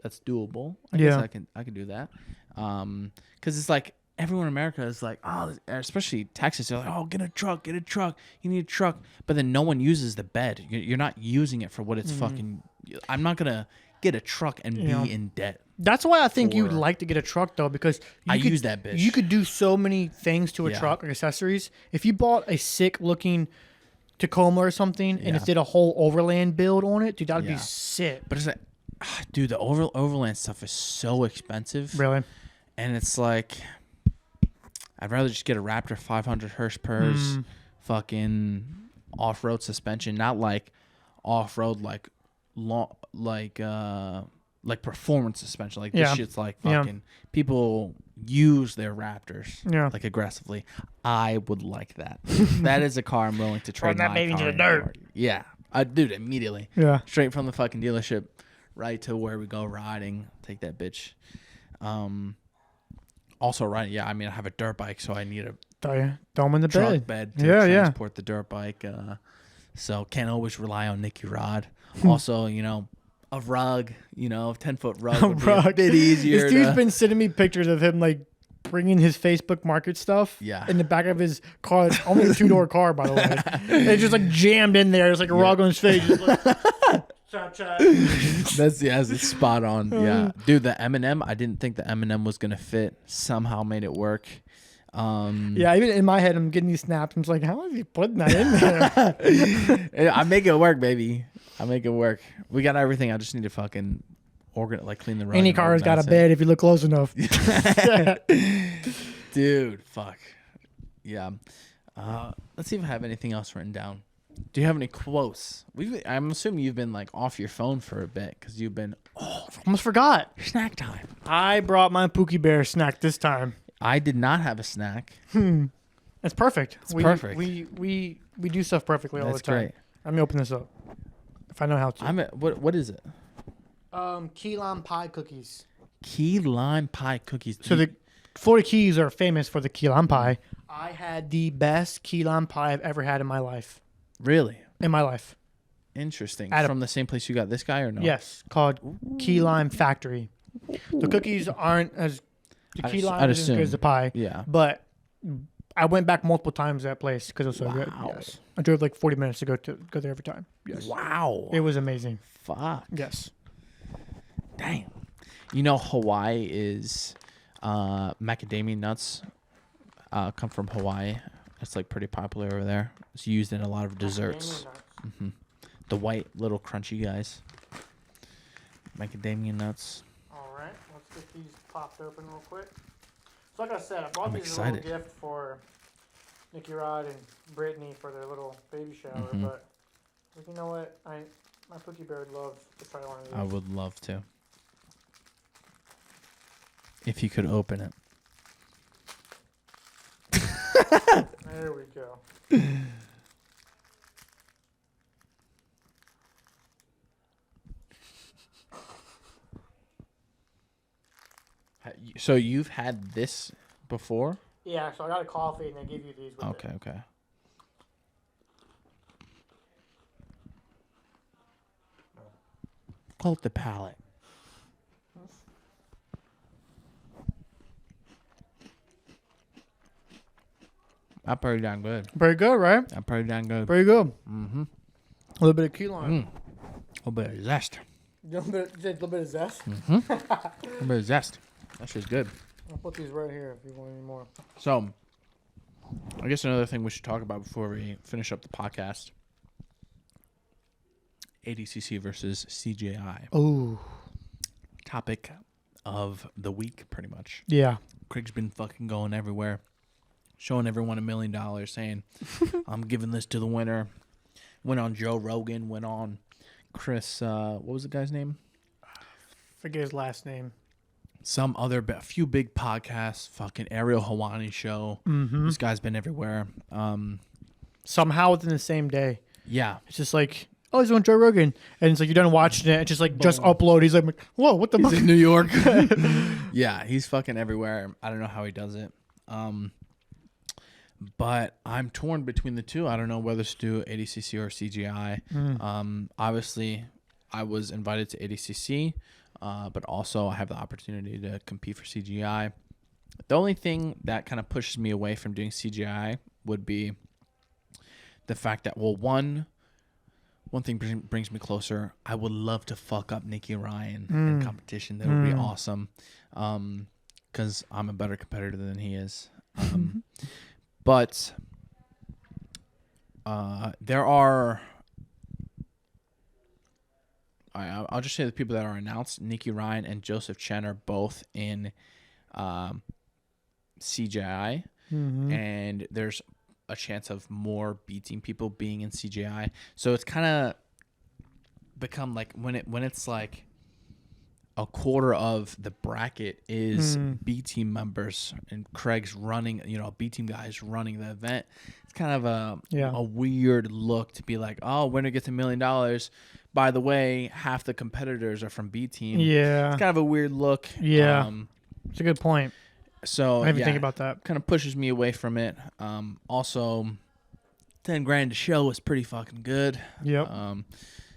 That's doable. I guess I can do that. Because it's like everyone in America is like, oh, especially Texas, they're like, oh, get a truck. You need a truck. But then no one uses the bed. You're not using it for what it's fucking. I'm not gonna get a truck and be in debt. That's why I think you'd like to get a truck though, because I use that bitch. You could do so many things to a truck, like accessories. If you bought a sick looking Tacoma or something and it did a whole overland build on it, dude, that'd be sick. But it's like, dude, the overland stuff is so expensive. Really? And it's like, I'd rather just get a Raptor 500 horsepower's fucking off-road suspension, not like off-road like long like performance suspension. Like this shit's like fucking people use their Raptors like aggressively. I would like that. That is a car I'm willing to trade. Run that baby into the dirt. Yeah, I dude, immediately. Yeah, straight from the fucking dealership, right to where we go riding. Take that bitch. Also riding. Yeah, I mean I have a dirt bike, so I need a throw in the truck bed to transport the dirt bike. So can't always rely on Nicky Rod. Also, a rug, 10-foot rug would be a bit easier. This dude's been sending me pictures of him like bringing his Facebook Market stuff in the back of his car. It's only a 2-door car, by the way. And it's just like jammed in there. It's like a rug on his face. Just like, That's it's spot on. Yeah, dude, the M&M. I didn't think the M&M was gonna fit. Somehow made it work. Yeah, even in my head, I'm getting these snaps. I'm just like, how is he putting that in there? I make it work, baby. I make it work. We got everything. I just need to fucking clean the rug. Any car has got a bed if you look close enough. Dude, fuck. Yeah. Let's see if I have anything else written down. Do you have any quotes? I'm assuming you've been like off your phone for a bit because you've been almost forgot. Snack time. I brought my Pookie Bear snack this time. I did not have a snack. It's perfect. It's perfect. We do stuff perfectly all the That's time. great. Let me open this up. If I know how to. What is it? Key lime pie cookies. Key lime pie cookies. So the Florida Keys are famous for the key lime pie. I had the best key lime pie I've ever had in my life. Really In my life. interesting. At a- From the same place you got this guy or no? Yes, called Key Lime Factory. The cookies aren't as the key lime isn't as good as the pie. Yeah. But I went back multiple times to that place because it was so good. Wow. Yes. I drove like 40 minutes to go there every time. Yes. Wow. It was amazing. Fuck. Yes. Damn. You know, Hawaii is macadamia nuts come from Hawaii. It's like pretty popular over there. It's used in a lot of desserts. The white little crunchy guys. Macadamia nuts. All right, let's get these popped open real quick. So like I said, I bought I'm these excited. as a little gift for Nikki Rod and Brittany for their little baby shower, Mm-hmm. but you know what? My Pookie Bear would love to try one of these. I would love to. If you could open it. There we go. So you've had this before? Yeah, so I got a coffee and they give you these with Okay, it. okay. Call it the palate. That's pretty damn good. Very good, right? That's pretty damn good. Very good. Mm-hmm. A little bit of key lime. A little bit of zest. A little bit of zest. A little bit of zest. That's just good. I'll put these right here if you want any more. So, I guess another thing we should talk about before we finish up the podcast. ADCC versus CGI. Oh. Topic of the week, pretty much. Yeah. Craig's been fucking going everywhere, showing everyone $1 million, saying, I'm giving this to the winner. Went on Joe Rogan, went on Chris, what was the guy's name? Forget his last name. Some other, a few big podcasts, fucking Ariel Hawani show. Mm-hmm. This guy's been everywhere. Somehow within the same day. Yeah. It's just like, oh, he's on Joe Rogan. And it's like, you're done watching it. It's just like, just upload. He's like, whoa, what the fuck? In New York. Yeah, he's fucking everywhere. I don't know how he does it. But I'm torn between the two. I don't know whether to do ADCC or CGI. Obviously, I was invited to ADCC, but also I have the opportunity to compete for CGI. The only thing that kind of pushes me away from doing CGI would be the fact that, well, one thing brings me closer. I would love to fuck up Nikki Ryan in competition. That would be awesome, because I'm a better competitor than he is. But there are, I'll just say the people that are announced. Nikki Ryan and Joseph Chen are both in CGI, and there's a chance of more B team people being in CGI. So it's kind of become like when it's like a quarter of the bracket is B team members and Craig's running, B team guys running the event. It's kind of a weird look to be like, oh, winner gets $1 million. By the way, half the competitors are from B team. Yeah. It's kind of a weird look. Yeah. It's a good point. So I didn't even think about that. Kind of pushes me away from it. Also, $10,000 to show is pretty fucking good. Yep.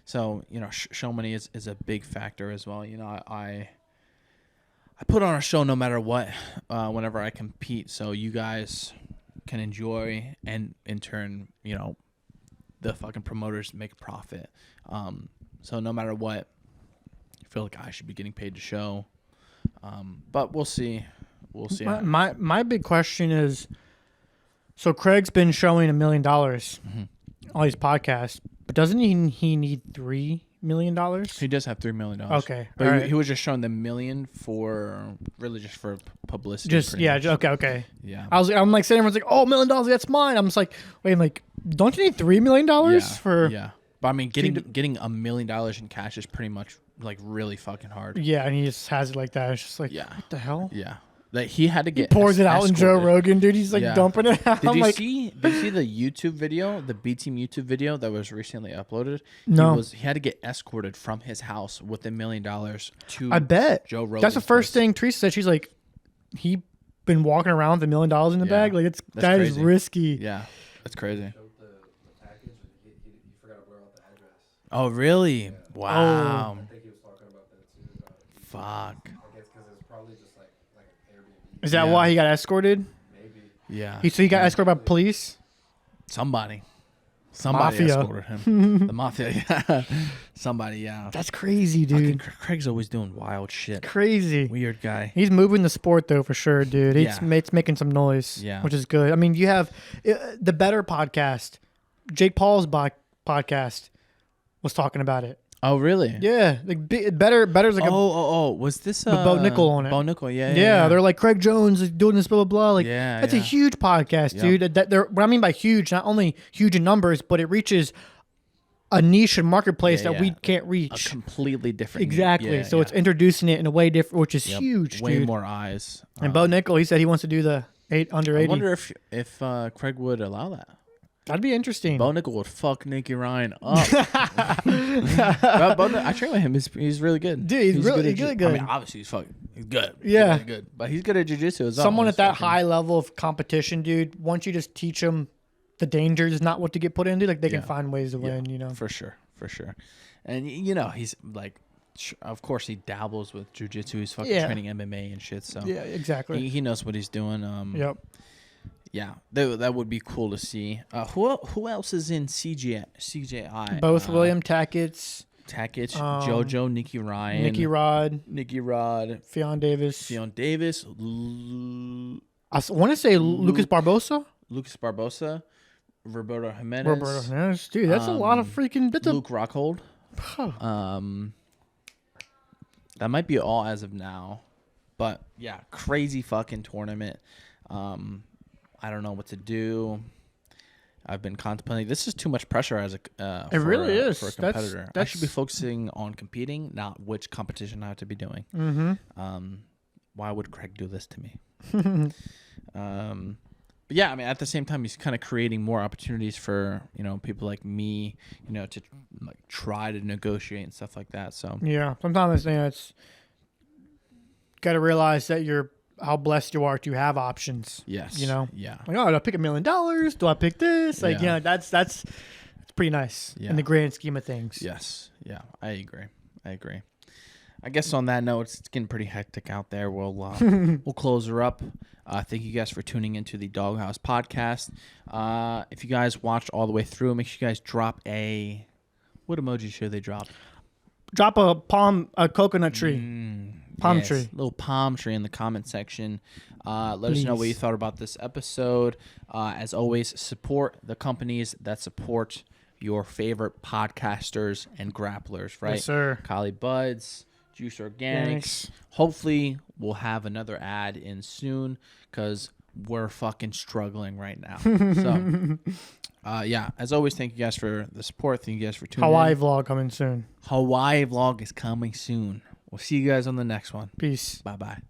So show money is a big factor as well. I put on a show no matter what, whenever I compete, so you guys can enjoy, and in turn, the fucking promoters make a profit. So no matter what, I feel like I should be getting paid to show. But we'll see. We'll see. My big question is, so Craig's been showing $1 million on these podcasts, but doesn't he need $3 million? He does have $3 million. Okay, but right. he was just showing the $1 million for publicity. Just okay. Yeah. I'm like saying everyone's like, oh, $1 million, that's mine. I'm just like, wait, like, don't you need $3 million for? Yeah. But I mean, getting $1 million in cash is pretty much like really fucking hard. Yeah, and he just has it like that. It's just like, Yeah. what the hell? Yeah. Like he had to get Pours it out in Joe escorted. Rogan, dude. He's like Yeah. dumping it out. Did I'm you like, see? Did you see the YouTube video, the B Team YouTube video that was recently uploaded? No. He had to get escorted from his house with $1 million to. I bet. Joe Rogan. That's the first thing Teresa said. She's like, he been walking around with $1 million in the bag. Like that is crazy. risky. Yeah, that's crazy. The package, he forgot to blur out the address. Oh really? Wow. I think he was talking about that too. Fuck. I guess because it's probably just like an Airbnb. Is that Yeah. why he got escorted? Maybe. Yeah. So he got escorted by police? Somebody Mafia. escorted him. The mafia. Yeah. Somebody. Yeah. That's crazy, Fucking dude. Craig's always doing wild shit. Crazy. Weird guy. He's moving the sport though for sure, dude. It's Yeah. making some noise, Yeah. which is good. I mean, you have the Better podcast. Jake Paul's podcast was talking about it. Oh really? Yeah, like Better's like Was this With Bo Nickel on it. Bo Nickel, yeah. yeah, they're like Craig Jones is doing this, blah blah blah. Like Yeah, that's yeah. a huge podcast, Yep. dude. That they're what I mean by huge, not only huge in numbers, but it reaches a niche and marketplace Yeah, that we yeah. can't a reach. completely different. Exactly. Yeah, So yeah. it's introducing it in a way different, which is Yep. huge, Way dude. more eyes. And Bo Nickel, he said he wants to do the under I 80. wonder if Craig would allow that. That'd be interesting. Bo Nickel would fuck Nicky Ryan up. I train with him. He's really good. Dude, he's really at good. I mean, obviously he's good. Yeah. He's really good. But he's good at jiu-jitsu as well. Someone He's at that fucking- high level of competition, dude, once you just teach them the dangers, not what to get put into, like they can Yeah. find ways to Yeah, win, you know? For sure. And he's like, of course he dabbles with jiu-jitsu. He's fucking Yeah. training MMA and shit. So Yeah, exactly. he knows what he's doing. Yep. Yeah, that would be cool to see. Who else is in CJI? Both William Tackett's, Tackett, JoJo, Nicky Ryan, Nicky Rod, Fionn Davis. Davis, I want to say Lucas Barbosa. Lucas Barbosa, Roberto Jimenez, Roberto Hernandez. Dude, that's a lot of freaking bits of. Luke Rockhold. That might be all as of now, but yeah, crazy fucking tournament. I don't know what to do. I've been contemplating. This is too much pressure as a. It really is. for a That's- competitor. I that's- should be focusing on competing, not which competition I have to be doing. Mm-hmm. Why would Craig do this to me? But yeah, I mean, at the same time, he's kind of creating more opportunities for people like me, to like try to negotiate and stuff like that. So Yeah, sometimes it's got to realize that how blessed you are to have options. yes, Yeah. yeah, Like, do I pick $1 million? Do I pick this? Like, Yeah. That's pretty nice Yeah. in the grand scheme of things. yes, yeah. I agree. I guess on that note, it's getting pretty hectic out there. We'll close her up. Thank you guys for tuning into the Dogghouse podcast. If you guys watched all the way through, make sure you guys drop what emoji should they drop? Drop a coconut tree. Palm tree. Little palm tree in the comment section. Let us know what you thought about this episode. As always, support the companies that support your favorite podcasters and grapplers, right? Yes, sir. Caulibuds, Juce Organics. Thanks. Hopefully, we'll have another ad in soon because we're fucking struggling right now. So, yeah, as always, thank you guys for the support. Thank you guys for tuning Hawaii in. vlog coming soon. Hawaii vlog is coming soon. We'll see you guys on the next one. Peace. Bye-bye.